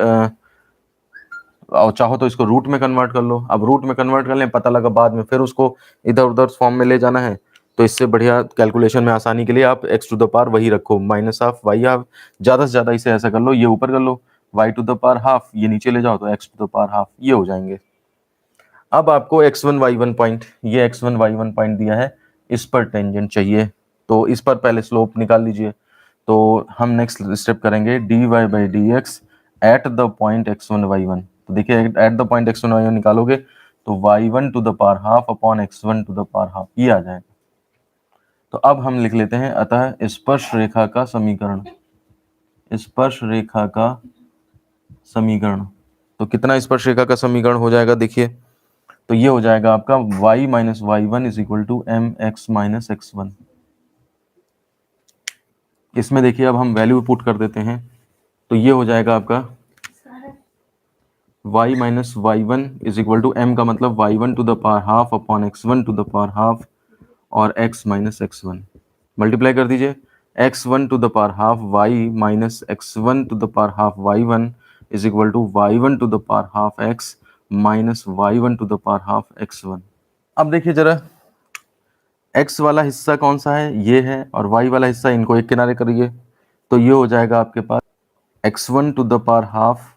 और चाहो तो इसको रूट में कन्वर्ट कर लो। अब रूट में कन्वर्ट कर लें, पता लगा बाद में फिर उसको इधर उधर फॉर्म में ले जाना है, तो इससे बढ़िया कैलकुलेशन में आसानी के लिए आप एक्स टू द पावर वही रखो, माइनस हाफ वाई हाफ, ज़्यादा से ज़्यादा इसे ऐसा कर लो, ये ऊपर कर लो y to the power half, ये नीचे ले जाओ तो x to the power half, ये हो जाएंगे। अब आपको x1 y1 पॉइंट, ये x1 y1 पॉइंट दिया है, इस पर टेंजेंट चाहिए, तो इस पर पहले स्लोप निकाल लीजिए। तो हम नेक्स्ट स्टेप करेंगे dy by d x at the point x1 y1। तो देखिए eight the point x1 y1 निकालोगे तो y1 to the power half upon x1 to the power half, ये आ जाएगा। तो अब हम लिख लेते हैं अतः स्पर्श रेखा का समीकरण, स्पर्श रेखा का समीकरण। तो कितना स्पर्श रेखा का समीकरण हो जाएगा, देखिए तो ये हो जाएगा आपका y minus y one is equal to m x minus x one. इसमें देखिए अब हम वैल्यू पुट कर देते हैं, तो ये हो जाएगा आपका y minus y one is equal to m का मतलब y1 to the power half upon x1 to the power half और x minus x one. Multiply कर दीजिए, x1 to the power half y minus x1 to the power half y1 is equal to y1 to the power half x minus y1 to the power half x1। अब देखिए जरा x वाला हिस्सा कौन सा है, ये है, और y वाला हिस्सा, इनको एक किनारे करिए, तो ये हो जाएगा आपके पास x1 to the power half,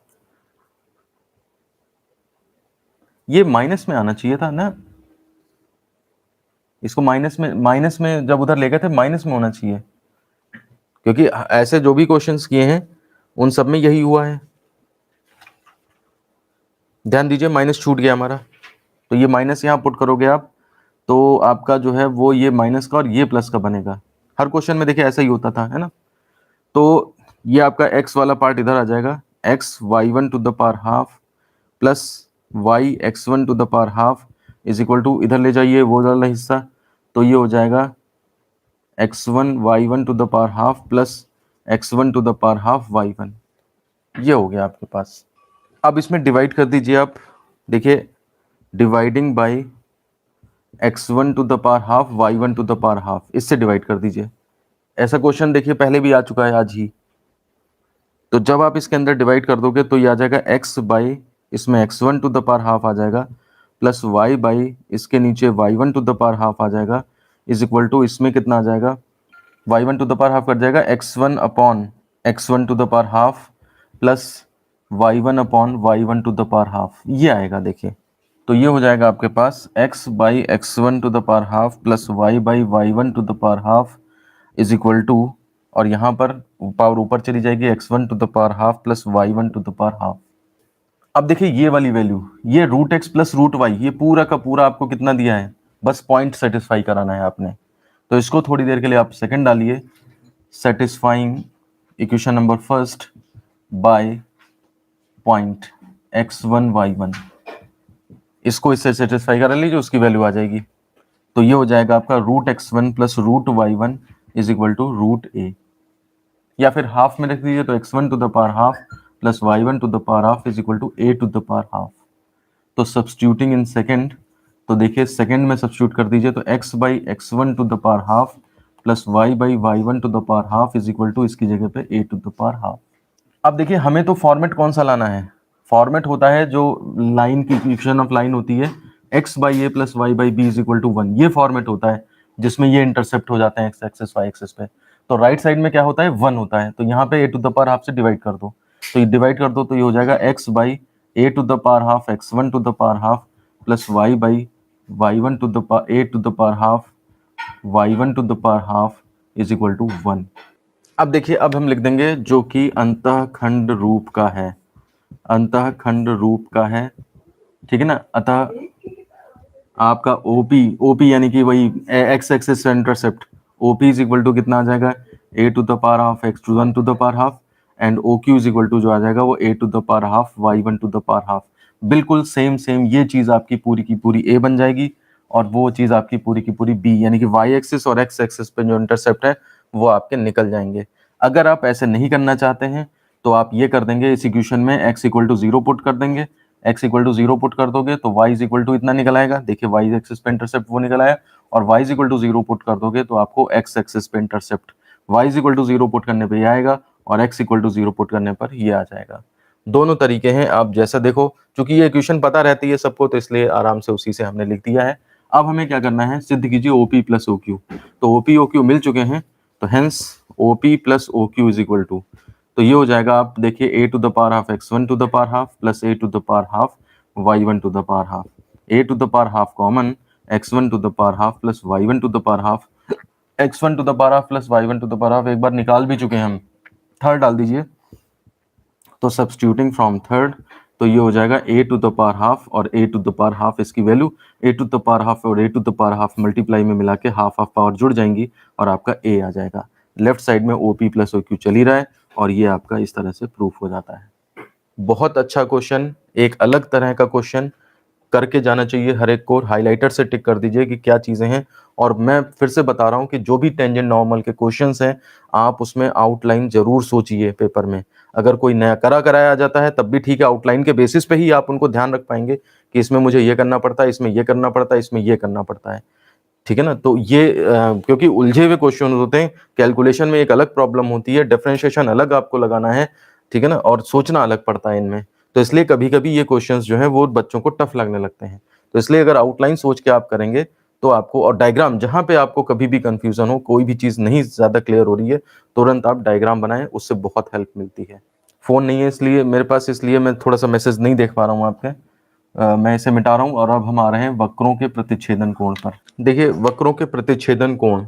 ये माइनस में आना चाहिए था ना, इसको माइनस में जब उधर ले गए थे माइनस में होना चाहिए, क्योंकि ऐसे जो भी क्वेश्चंस किए हैं उन सब में यही हुआ है। ध्यान दीजिए माइनस छूट गया हमारा, तो ये माइनस यहाँ पुट करोगे आप, तो आपका जो है वो ये माइनस का और ये प्लस का बनेगा। हर क्वेश्चन में देखिए ऐसा ही होता था, है ना। तो ये आपका x वाला पार्ट इधर आ जाएगा, x y1 to the power half plus y x1 to the power half is equal to, इधर ले जाइए वो वाला हिस्सा, तो ये हो जाएगा x1 y1 to the power half plus x1 to the power half y1, ये हो गया आपके पास। अब इसमें डिवाइड कर दीजिए आप, देखिए dividing by x1 to the power half y1 to the power half, इससे डिवाइड कर दीजिए। ऐसा क्वेश्चन देखिए पहले भी आ चुका है आज ही, तो जब आप इसके अंदर डिवाइड कर दोगे तो ये आ जाएगा x बाई, इसमें x1 to the power half आ जाएगा प्लस y बाई, इसके नीचे y1 to the power half आ जाएगा इज इक्वल टू, इसमें कितना आ जाएगा, y1 to the power half कर जाएगा x1 upon x1 to the power half plus y1 upon y1 to the power half, ये आएगा देखिए। तो ये हो जाएगा आपके पास x by x1 to the power half plus y by y1 to the power half is equal to, और यहाँ पर पावर ऊपर चली जाएगी x1 to the power half plus y1 to the power half. अब देखिए ये वाली वैल्यू, ये root x plus root Y, ये पूरा का पूरा आपको कितना दिया है, बस पॉइंट सेटिस्फाई कराना है आपने, तो इसको थोड़ी देर के लिए आप सेकंड डालिए, satisfying equation number first by point x1 y1, इसको इससे सेटिस्फाई करा लीजिए, उसकी वैल्यू आ जाएगी। तो ये हो जाएगा आपका root x1 plus root y1 is equal to root a, या फिर हाफ में रख दीजिए तो x1 to the power half plus y1 to the power half is equal to a to the power half. तो सब्स्टिट्यूटिंग इन सेकेंड, तो देखिए second में सब्स्टिट्यूट कर दीजिए, तो x by x1 to the power half plus y by y1 to the power half is equal to, इसकी जगह पे a to the power half. अब देखिए हमें तो फॉर्मेट कौन सा लाना है, फॉर्मेट होता है जो लाइन की इक्वेशन ऑफ लाइन होती है, x by a plus y by b is equal to 1, ये फॉर्मेट होता है जिसमें ये इंटरसेप्ट हो जाते हैं x एक्सेस y एक्सेस पे। तो राइट साइड में क्या होता है, 1 होता है, तो यहाँ पे a to the power half से डिवाइड कर दो, तो ये डिवाइड कर दो तो ये हो जाएगा x by a to the power half x1 to the power half plus y by y1 to the power a to the power half y1 to the power half is equal to 1। अब देखिए अब हम लिख देंगे जो कि अंतःखंड रूप का है, अंतःखंड रूप का है, ठीक है ना। अतः आपका ओपी यानी कि वही x axis intercept, OP is equal to कितना आ जाएगा, a to the power half x to one to the power half, and O Q is equal to जो आ जाएगा वो a to the power half y one to the power half. बिल्कुल same same ये चीज आपकी पूरी की पूरी ए बन जाएगी, और वो चीज आपकी पूरी की पूरी बी, यानी कि वाई एक्सिस और एक्स एक्सिस पे जो इंटरसेप्ट है वो आपके निकल जाएंगे। अगर आप ऐसे नहीं करना चाहते हैं तो आप ये कर देंगे, इस इक्वेशन में x इक्वल टू 0 पुट कर देंगे, x इक्वल टू 0 पुट कर दोगे तो y इज इक्वल टू इतना निकल आएगा, देखिए y एक्सिस पे इंटरसेप्ट वो निकल आया, और y is equal to 0 put कर दोगे तो आपको x एक्सिस पे intercept y is equal to 0 put करने पे ये आएगा, और x इक्वल टू 0 पुट करने पर ये आ जाएगा। दोनों तरीके हैं, आप जैसा देखो, क्योंकि ये इक्वेशन पता रहती है सबको तो इसलिए आराम से उसी से हमने लिख दिया है। अब हमें क्या करना है, सिद्ध कीजिए OP प्लस OQ। तो OP OQ मिल चुके हैं, तो hence OP plus OQ is equal to, तो ये हो जाएगा, आप देखिए a to the power half x one to the power half plus a to the power half y one to the power half, a to the power half common, x one to the power half plus y one to the power half, x one to the power half plus y one to the power half एक बार निकाल भी चुके हैं हम, third डाल दीजिए, तो सब्स्टिट्यूटिंग फ्रॉम थर्ड, तो ये हो जाएगा a to the power half और a to the power half, इसकी value a to the power half और a to the power half multiply में मिला के हाफ हाफ पावर जुड़ जाएंगी और आपका ए आ जाएगा। लेफ्ट साइड में ओपी प्लस ओक्यू चल ही रहा है, और ये आपका इस तरह से प्रूफ हो जाता है। बहुत अच्छा क्वेश्चन, एक अलग तरह का क्वेश्चन, करके जाना चाहिए हर एक को, हाइलाइटर से टिक कर दीजिए कि क्या चीजें हैं। और मैं फिर से बता रहा हूं कि जो भी टेंजेंट नॉर्मल के क्वेश्चंस हैं आप उसमें आउटलाइन जरूर सोचिए पेपर में। अगर कोई नया कराया आ जाता है तब भी ठीक है, आउटलाइन के बेसिस पे ही आप उनको ध्यान रख पाएंगे कि इसमें मुझे ये करना पड़ता है, इसमें ये करना पड़ता है, इसमें ये करना पड़ता है, ठीक है ना। तो ये क्योंकि उलझे हुए क्वेश्चन होते हैं, कैलकुलेशन में एक अलग प्रॉब्लम होती है, डिफरेंशिएशन अलग आपको लगाना है, ठीक है ना, और सोचना अलग पड़ता है इनमें। तो इसलिए कभी कभी ये क्वेश्चंस जो है वो बच्चों को टफ लगने लगते हैं। तो इसलिए अगर आउटलाइन सोच के आप करेंगे तो आपको, और डायग्राम, जहां पे आपको कभी भी कंफ्यूजन हो, कोई भी चीज नहीं ज्यादा क्लियर हो रही है, तुरंत आप डायग्राम बनाएं, उससे बहुत हेल्प मिलती है। फोन नहीं है इसलिए मेरे पास, इसलिए मैं थोड़ा सा मैसेज नहीं देख पा रहा हूँ आपके, मैं इसे मिटा रहा हूँ। और अब हम आ रहे हैं वक्रों के प्रतिच्छेदन कोण पर। देखिए वक्रों के प्रतिच्छेदन कोण,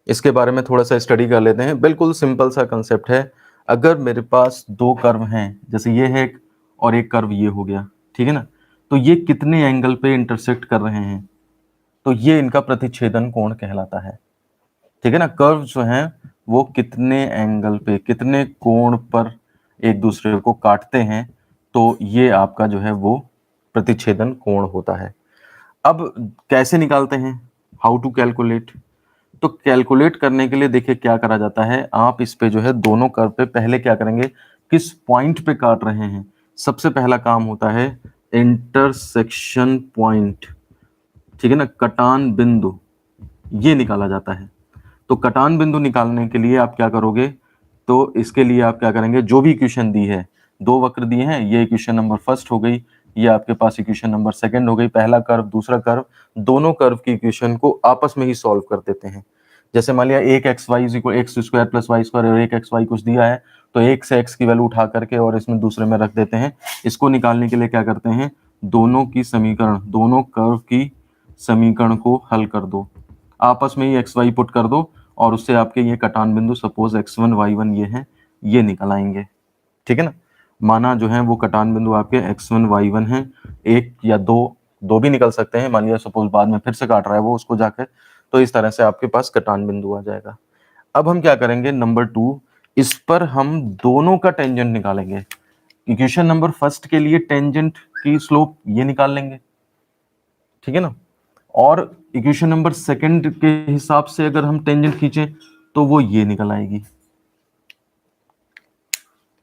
इसके बारे में थोड़ा सा स्टडी कर लेते हैं। बिल्कुल सिंपल सा कंसेप्ट है। अगर मेरे पास दो कर्व हैं, जैसे ये है एक और एक कर्व ये हो गया, ठीक है ना, तो ये कितने एंगल पे इंटरसेक्ट कर रहे हैं, तो ये इनका प्रतिच्छेदन कोण कहलाता है, ठीक है ना। कर्व जो हैं वो कितने एंगल पे, कितने कोण पर एक दूसरे को काटते हैं, तो ये आपका जो है वो प्रतिच्छेदन कोण होता है। अब कैसे निकालते हैं, हाउ टू कैलकुलेट, तो कैलकुलेट करने के लिए देखिए क्या करा जाता है, आप इस पे जो है दोनों कर्व पे पहले क्या करेंगे, किस पॉइंट पे काट रहे हैं, सबसे पहला काम होता है इंटरसेक्शन पॉइंट, ठीक है ना, कटान बिंदु, ये निकाला जाता है। तो कटान बिंदु निकालने के लिए आप क्या करोगे, तो इसके लिए आप क्या करेंगे, जो भी इक्वेशन दी है, दो वक्र दिए हैं, ये इक्वेशन नंबर फर्स्ट हो गई, ये आपके पास इक्वेशन नंबर सेकंड हो गई, पहला कर्व दूसरा कर्व, दोनों कर्व की इक्वेशन को आपस में ही सॉल्व कर देते हैं। जैसे मान लिया एक x y equal x square plus y square और एक एक्स वाई कुछ दिया है, तो एक से एक्स की वैल्यू उठा करके और इसमें दूसरे में रख देते हैं। इसको निकालने के लिए क्या करते हैं, दोनों की समीकरण, दोनों कर्व की समीकरण को हल कर दो, आपस में ही एक्स वाई पुट कर दो, और उससे आपके ये कटान बिंदु सपोज x1 y1 ये हैं, ये निकल आएंगे, ठीक है ना। माना जो है वो कटान बिंदु आपके x1 y1 हैं, एक या दो, दो भी निकल सकते हैं, मान लिया सपोज बाद में फिर से काट रहा है वो उसको जाकर, तो इस तरह से आपके पास कटान बिंदु आ जाएगा। अब हम क्या करेंगे, नंबर 2, इस पर हम दोनों का टेंजेंट निकालेंगे। इक्वेशन नंबर फर्स्ट के लिए टेंजेंट की स्लोप ये निकाल लेंगे, ठीक है ना, और इक्वेशन नंबर सेकंड के हिसाब से अगर हम टेंजेंट खींचें तो वो ये निकल आएगी।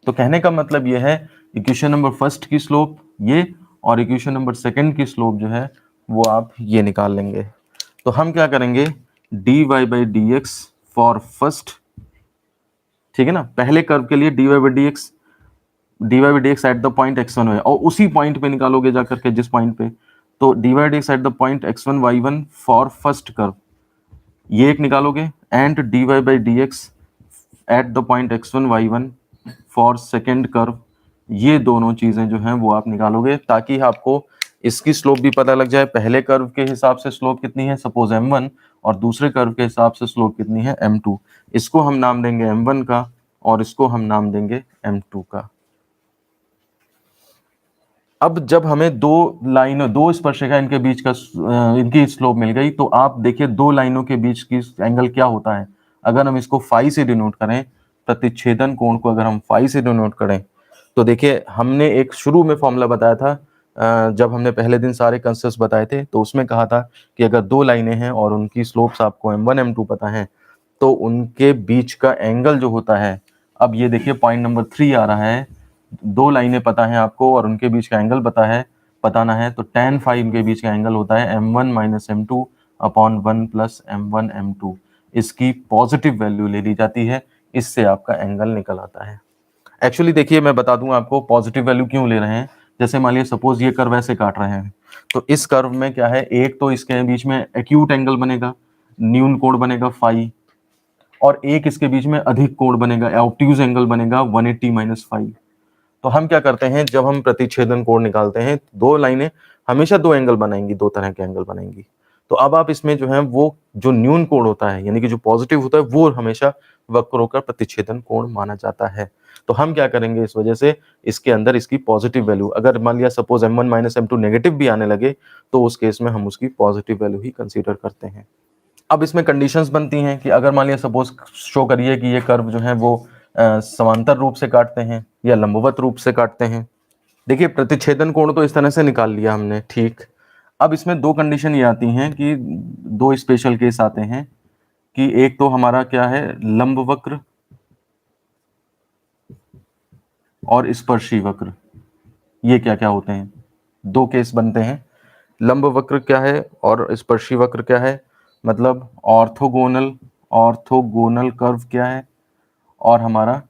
तो कहने का मतलब ये है, इक्वेशन नंबर फर्स्ट की स्लोप ये, और इक्वेशन नंबर सेकंड की स्लोप जो है वो आप ये निकाल लेंगे। तो हम क्या करेंगे, dy by d x for first, ठीक है ना, पहले कर्व के लिए dy by d x at the point x1 है, और उसी पॉइंट पे निकालोगे जाकर के जिस पॉइंट पे, तो dy by d x at the point x1 y1 for first curve, ये एक निकालोगे, and dy by d x at the point x1 y1 for second curve, ये दोनों चीजें जो हैं वो आप निकालोगे, ताकि आपको इसकी स्लोप भी पता लग जाए। पहले कर्व के हिसाब से स्लोप कितनी है सपोज m1, और दूसरे कर्व के हिसाब से स्लोप कितनी है m2। इसको हम नाम देंगे m1 का, और इसको हम नाम देंगे m2 का। अब जब हमें दो स्पर्शिका इनके बीच का इनकी स्लोप मिल गई, तो आप देखिए दो लाइनों के बीच की एंगल क्या होता है। अगर हम इसको फाई से डिनोट करें, प्रतिच्छेदन कोण को अगर हम फाई से डिनोट करें, तो देखिए हमने एक शुरू में फॉर्मूला बताया था, जब हमने पहले दिन सारे कंसेप्ट्स बताए थे, तो उसमें कहा था कि अगर दो लाइनें हैं और उनकी स्लोप्स आपको m1 m2 पता है, तो उनके बीच का एंगल जो होता है, अब ये देखिए पॉइंट नंबर 3 आ रहा है, दो लाइनें पता है आपको और उनके बीच का एंगल बताना है, तो tan फाई इनके बीच का एंगल होता है m1 minus m2 upon 1 plus m1 m2। इसकी पॉजिटिव वैल्यू ले ली जाती है, इससे आपका एंगल निकल आता है। एक्चुअली देखिए मैं बता दूं आपको पॉजिटिव वैल्यू क्यों ले रहे हैं। जैसे मान लिया सपोज ये कर्व ऐसे काट रहे हैं, तो इस कर्व में क्या है, एक तो इसके बीच में एक्यूट एंगल बनेगा, न्यून कोण बनेगा फाई, और एक इसके बीच में अधिक कोण बनेगा, ऑब्ट्यूज एंगल बनेगा 180 माइनस फाई। तो हम क्या करते हैं, जब हम प्रतिच्छेदन कोण निकालते हैं, दो लाइनें हमेशा दो एंगल बनाएंगी, दो तरह के एंगल बनाएंगी। तो अब आप इसमें जो है वो जो न्यून कोण होता है, यानी कि जो पॉजिटिव होता है, वो हमेशा वक्रों का प्रतिच्छेदन कोण माना जाता है। तो हम क्या करेंगे, इस वजह से इसके अंदर इसकी पॉजिटिव वैल्यू, अगर मान लिया suppose m1 minus m2 negative भी आने लगे, तो उस केस में हम उसकी पॉजिटिव वैल्यू ही कंसीडर करते हैं। अब इसमें कंडीशंस बनती हैं कि अगर मान लिया सपोज शो करिए कि ये कर्व जो है वो समांतर रूप से काटते हैं या लंबवत रूप से काटते हैं। देखिए प्रतिच्छेदन कोण तो इस तरह से निकाल लिया हमने, ठीक। अब इसमें दो कंडीशन ये आती हैं कि दो स्पेशल केस आते हैं कि एक तो हमारा क्या है, लंब वक्र और स्पर्शी वक्र। ये क्या क्या होते हैं, दो केस बनते हैं। लंब वक्र क्या है और स्पर्शी वक्र क्या है, मतलब ऑर्थोगोनल कर्व क्या है और हमारा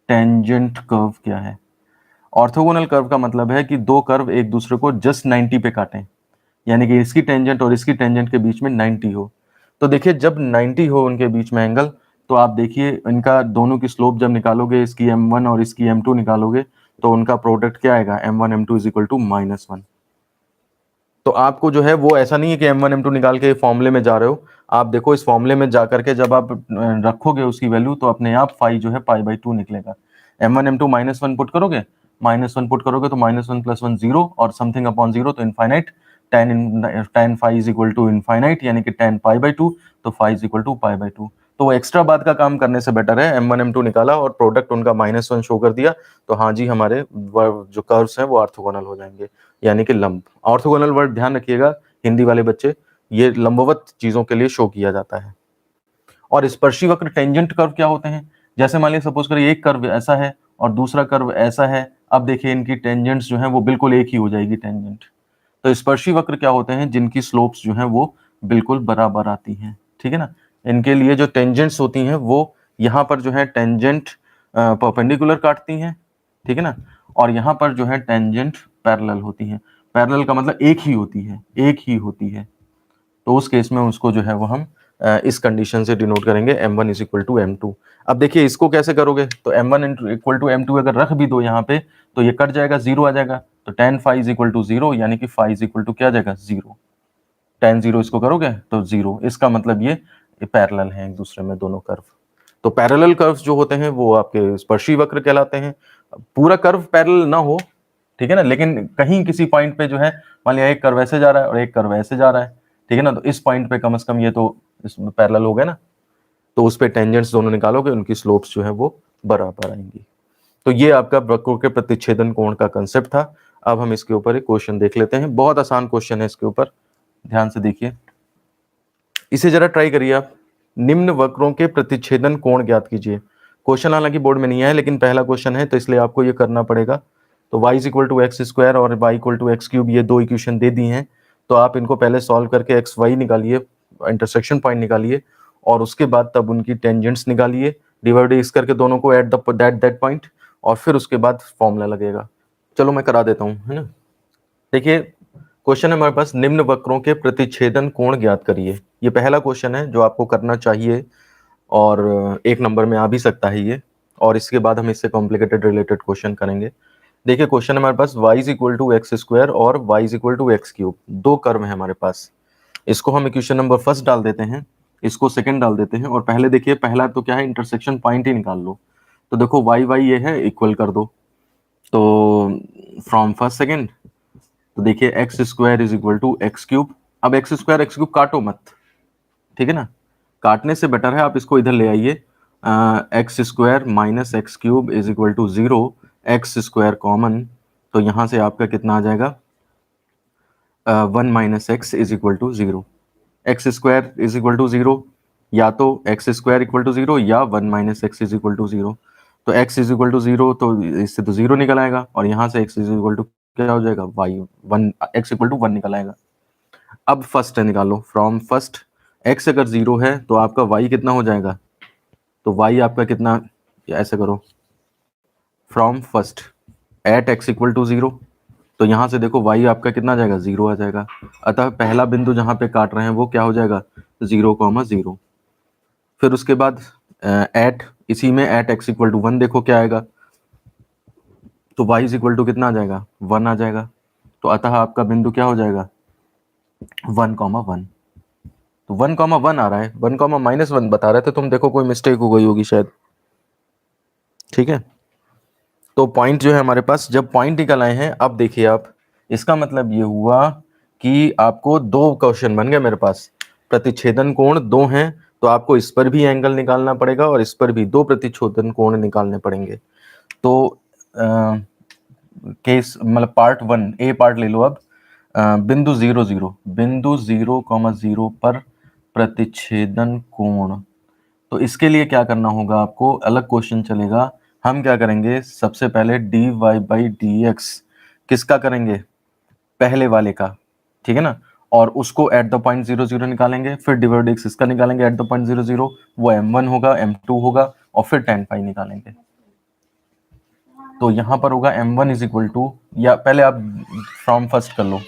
टेंजेंट कर्व क्या है। ऑर्थोगोनल कर्व का मतलब है कि दो कर्व एक दूसरे को जस्ट 90 पे काटें, यानी कि इसकी टेंजेंट और इसकी टेंजेंट के बीच में 90 हो। तो देखिए जब 90 हो उनके बीच में एंगल, तो आप देखिए इनका दोनों की स्लोप जब निकालोगे, इसकी m1 और इसकी m2 निकालोगे, तो उनका प्रोडक्ट क्या आएगा, m1 m2 is equal to -1। तो आपको जो है वो ऐसा नहीं है कि m1 m2 निकाल के फॉर्मूले में जा रहे हो, आप देखो इस फॉर्मूले में जा करके जब आप रखोगे उसकी वैल्यू, तो अपने आप फाई जो है π/2 निकलेगा। m1 m2 -1 पुट करोगे, -1 पुट करोगे तो -1 + 1 0 और समथिंग अपॉन 0, तो infinite. tan phi is equal to infinite, यानी कि tan π/2, तो फाई इज इक्वल टू π/2। तो एक्स्ट्रा बात का काम करने से बेटर है m1 m2 निकाला और प्रोडक्ट उनका -1 शो कर दिया, तो हाँ जी हमारे जो कर्व्स हैं वो ऑर्थोगोनल हो जाएंगे, यानी कि लंब। ऑर्थोगोनल वर्ड ध्यान रखिएगा हिंदी वाले बच्चे, ये लंबवत चीजों के लिए शो किया जाता है। और स्पर्शी वक्र टेंजेंट कर्व क्या होते हैं, जैसे मान लीजिए सपोज करिए एक कर्व ऐसा है और दूसरा कर्व ऐसा है, अब देखिए इनकी टेंजेंट्स जो है वो बिल्कुल एक ही हो जाएगी टेंजेंट। तो स्पर्शी वक्र क्या होते हैं, जिनकी स्लोप्स जो है वो बिल्कुल बराबर आती हैं, ठीक है ना। इनके लिए जो टेंजेंट्स होती हैं वो यहाँ पर जो है टेंजेंट परपेंडिकुलर काटती हैं, ठीक है ना, और यहाँ पर जो है टेंजेंट पैरेलल होती हैं। पैरेलल का मतलब एक ही होती है, एक ही होती है। तो उस केस में उसको जो है वो हम इस कंडीशन से डिनोट करेंगे m1 is equal to m2। अब देखिए इसको कैसे करोगे, तो m1 इक्वल टू m2 अगर रख भी दो यहाँ पे, तो ये कट जाएगा, जीरो आ जाएगा, तो tan phi is equal to 0, यानी कि फाई इज इक्वल टू क्या आ जाएगा, 0। tan 0 इसको करोगे तो 0, इसका मतलब ये पैरेलल हैं एक दूसरे में दोनों कर्व। तो पैरेलल कर्व्स जो होते हैं वो आपके स्पर्शी वक्र कहलाते हैं। पूरा कर्व पैरेलल ना हो, ठीक है ना, लेकिन कहीं किसी पॉइंट पे जो है, मान लिया एक कर्व ऐसे जा रहा है और एक कर्व ऐसे जा रहा है, ठीक है ना, तो इस पॉइंट पे कम से कम ये तो इसमें पैरेलल हो गए ना, तो उस पे टेंजेंट्स दोनों निकालोगे, उनकी स्लोप्स जो है वो बराबर आएंगी। तो ये आपका वक्रों के प्रतिच्छेदन कोण का कंसेप्ट था। अब हम इसके ऊपर एक क्वेश्चन देख लेते हैं, बहुत आसान क्वेश्चन है, इसके ऊपर ध्यान से देखिए, इसे जरा ट्राई करिए आप। निम्न वक्रों के प्रतिच्छेदन कोण ज्ञात कीजिए। क्वेश्चन हालांकि बोर्ड में नहीं है, लेकिन पहला क्वेश्चन है तो इसलिए आपको ये करना पड़ेगा। तो y is equal to x square और y equal to x cube, ये दो इक्वेशन दे दी हैं, तो आप इनको पहले सॉल्व करके एक्स वाई निकालिए, इंटरसेक्शन पॉइंट निकालिए, और उसके बाद तब उनकी टेंजेंट्स निकालिए, डिवाइड इस करके दोनों को एट दैट पॉइंट, और फिर उसके बाद फॉर्मूला लगेगा। चलो मैं करा देता हूँ, है ना। देखिए क्वेश्चन है हमारे पास, निम्न वक्रों के प्रतिच्छेदन कोण ज्ञात करिए। ये पहला क्वेश्चन है जो आपको करना चाहिए, और एक नंबर में आ भी सकता है ये, और इसके बाद हम इससे कॉम्प्लिकेटेड रिलेटेड क्वेश्चन करेंगे। देखिए क्वेश्चन हमारे पास y is equal to x square और y is equal to x cube, दो कर्व है हमारे पास। इसको हम इक्वेशन नंबर फर्स्ट डाल देते हैं, इसको सेकंड डाल देते हैं, और पहले देखिए पहला तो क्या है, इंटरसेक्शन पॉइंट ही निकाल लो। तो देखो y y ये है, इक्वल कर दो, तो फ्रॉम फर्स्ट सेकेंड, तो देखिए x square is equal to x cube. अब एक्स स्क्वायर काटो मत, ठीक है ना, काटने से बेटर है आप इसको इधर ले आइए। X square minus x cube is equal to 0, x square common, तो यहाँ से आपका कितना आ जाएगा, 1 minus x is equal to 0। X square is equal to 0, या तो एक्स स्क्वायर इक्वल टू 0 या 1 minus x is equal to 0। तो एक्स इज इक्वल टू 0, तो इससे तो 0 निकल आएगा, और यहाँ से एक्स इज इक्वल टू क्या हो जाएगा, वाई 1, एक्स इक्वल टू 1 निकल आएगा। अब फर्स्ट निकालो, फ्रॉम फर्स्ट एक्स अगर 0 है तो आपका वाई कितना हो जाएगा, तो वाई आपका कितना, ऐसे करो, from first at x equal to 0, तो यहाँ से देखो वाई आपका कितना आ जाएगा, 0 आ जाएगा। अतः पहला बिंदु जहाँ पे काट रहे हैं वो क्या हो जाएगा, 0,0। फिर उसके बाद एट, इसी में एट एक्स इक्वल टू 1 देखो क्या आएगा, तो वाई इज इक्वल टू कितना आ जाएगा, 1 आ जाएगा। तो अतः आपका बिंदु क्या हो जाएगा, 1,1। तो 1,1 आ रहा है, 1,-1 बता रहे थे तुम, देखो कोई मिस्टेक हो गई होगी शायद, ठीक है। तो पॉइंट जो है हमारे पास, जब पॉइंट निकल आए हैं, अब देखिए आप, इसका मतलब ये हुआ कि आपको दो क्वेश्चन बन गए मेरे पास, प्रतिच्छेदन कोण दो हैं, तो आपको इस पर भी एंगल निकालना पड़ेगा और इस पर भी दो प्रतिच्छेदन कोण निकालने पड़ेंगे। तो केस मतलब पार्ट 1 ए पार्ट ले लो अब। बिंदु 0,0 पर प्रतिच्छेदन कोण, तो इसके लिए क्या करना होगा आपको, अलग क्वेश्चन चलेगा। हम क्या करेंगे, सबसे पहले dy बाई डी एक्स किसका करेंगे, पहले वाले का, ठीक है ना, और उसको एट द पॉइंट 0,0 निकालेंगे, फिर dy बाई डी एक्स इसका निकालेंगे एट द पॉइंट 0,0, वो m1 होगा, m2 होगा, और फिर tan फाई निकालेंगे। तो यहां पर होगा m1 इज इक्वल टू, या पहले आप फ्रॉम फर्स्ट कर लो,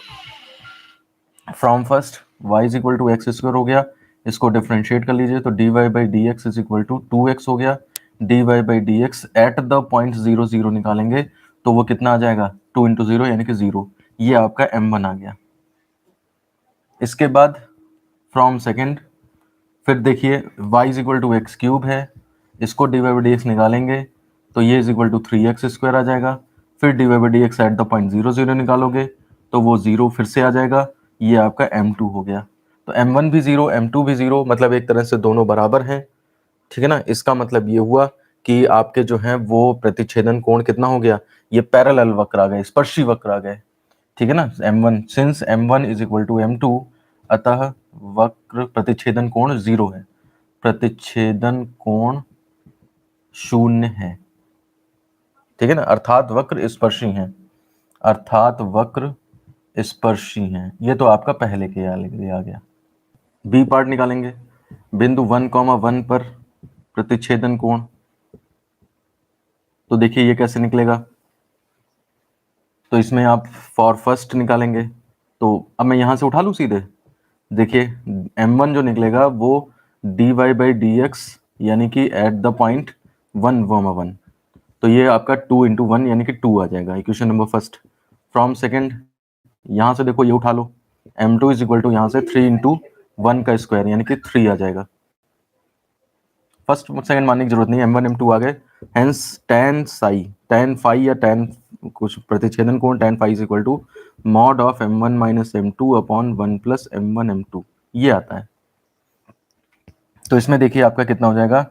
from first y is equal to x square हो गया, इसको डिफ्रेंशिएट कर लीजिए, तो dy by d x is equal to 2x हो गया। dy by d x at the point 0,0 निकालेंगे, तो वो कितना आ जाएगा, 2 इंटू 0 यानी कि 0, ये आपका m1 आ गया। इसके बाद फ्रॉम सेकेंड, फिर देखिए y is equal to x cube है, इसको dy बाई डी एक्स निकालेंगे, तो ये is equal to 3x square आ जाएगा। फिर dy by d x at the point 0,0 निकालोगे, तो वो 0 फिर से आ जाएगा, ये आपका m2 हो गया। तो m1 भी 0, m2 भी 0, मतलब एक तरह से दोनों बराबर हैं, ठीक है ना। इसका मतलब ये हुआ कि आपके जो हैं वो प्रतिच्छेदन कोण कितना हो गया, ये पैरेलल वक्र आ गए, स्पर्शी वक्र आ गए, ठीक है ना। m1 since m1 is equal to m2, अतः वक्र प्रतिच्छेदन कोण 0 है, प्रतिच्छेदन कोण 0 है, ठीक है ना, अर्थात वक्र स्पर्शी हैं, अर्थात वक्र स्पर्शी हैं। ये तो आपका पहले के लिए आ गया। बी पार्ट निकालेंगे, बिंदु 1,1 पर प्रतिच्छेदन कोण, तो देखिए ये कैसे निकलेगा, तो इसमें आप फॉर फर्स्ट निकालेंगे, तो अब मैं यहां से उठा लूं सीधे, देखिए m1 जो निकलेगा वो dy बाई डी एक्स, यानी कि एट द पॉइंट 1,1, तो ये आपका 2 इंटू 1 यानी कि 2 आ जाएगा, equation number first. From second, यहाँ से देखो ये उठा लो, m2 इज इक्वल टू यहाँ से 3 इंटू 1 का स्क्वायर यानी कि 3 आ जाएगा। फर्स्ट सेकंड मानने की जरूरत नहीं, m1 m2 आ गए, हेंस tan फाई या tan कुछ प्रतिच्छेदन कोण tan phi is equal to mod of m1 minus m2 upon 1 plus m1 m2, ये आता है। तो इसमें देखिए आपका कितना हो जाएगा,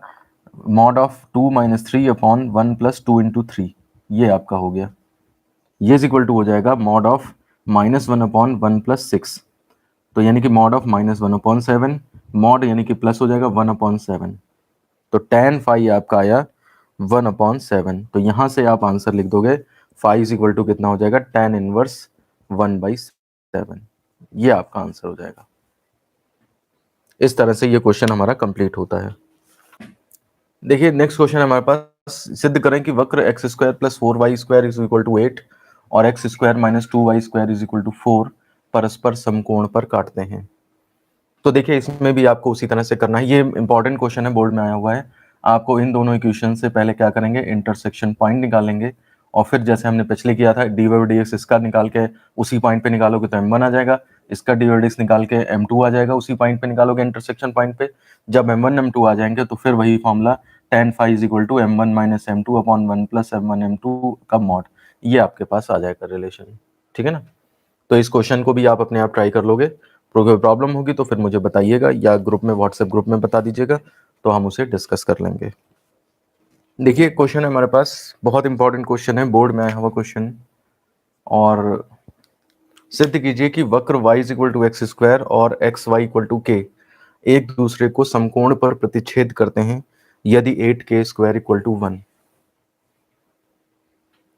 mod of 2 minus 3 upon 1 plus 2 into 3, ये आपका हो गया। ये इज इक्वल टू हो जाएगा मॉड ऑफ -1 अपॉन 1 प्लस 6, तो यानी कि मॉड ऑफ -1 अपॉन 7, मॉड यानी कि प्लस हो जाएगा 1 अपॉन 7, तो tan फाई आपका आया 1 अपॉन 7, तो यहां से आप आंसर लिख दोगे, फाई इज इक्वल टू कितना हो जाएगा, tan इनवर्स 1/7, ये आपका आंसर हो जाएगा। इस तरह से ये क्वेश्चन हमारा कंप्लीट होता है। देखिए नेक्स्ट क्वेश्चन हमारे पास, सिद्ध करें कि वक्र x square plus 4y square is equal to 8 और x square minus 2y square is equal to 4 परस्पर समकोण पर काटते हैं। तो देखिए इसमें भी आपको उसी तरह से करना है, ये इंपॉर्टेंट क्वेश्चन है, बोर्ड में आया हुआ है। आपको इन दोनों इक्वेशन से पहले क्या करेंगे, इंटरसेक्शन पॉइंट निकालेंगे, और फिर जैसे हमने पिछले किया था डी बाई डी एक्स इसका निकाल के उसी पॉइंट पे निकालोगे तो m1 आ जाएगा, इसका डी बाई डी एक्स निकाल के m2 आ जाएगा, उसी पॉइंट पे निकालोगे इंटरसेक्शन पॉइंट पे। जब m1 m2 आ जाएंगे तो फिर वही formula tan phi is equal to m1 minus m2 upon 1 plus m1 m2 का मॉड, ये आपके पास आ जाएगा रिलेशन, ठीक है ना। तो इस क्वेश्चन को भी आप अपने आप ट्राई कर लोगे, कोई प्रॉब्लम होगी तो फिर मुझे बताइएगा या ग्रुप में, व्हाट्सएप ग्रुप में बता दीजिएगा, तो हम उसे डिस्कस कर लेंगे। देखिए क्वेश्चन है हमारे पास, बहुत इंपॉर्टेंट क्वेश्चन है, बोर्ड में आया हुआ क्वेश्चन। और सिद्ध कीजिए कि वक्र y equal to x square और x y equal to k एक दूसरे को समकोण पर प्रतिच्छेद करते हैं यदि 8k स्क्वायर इक्वल टू 1।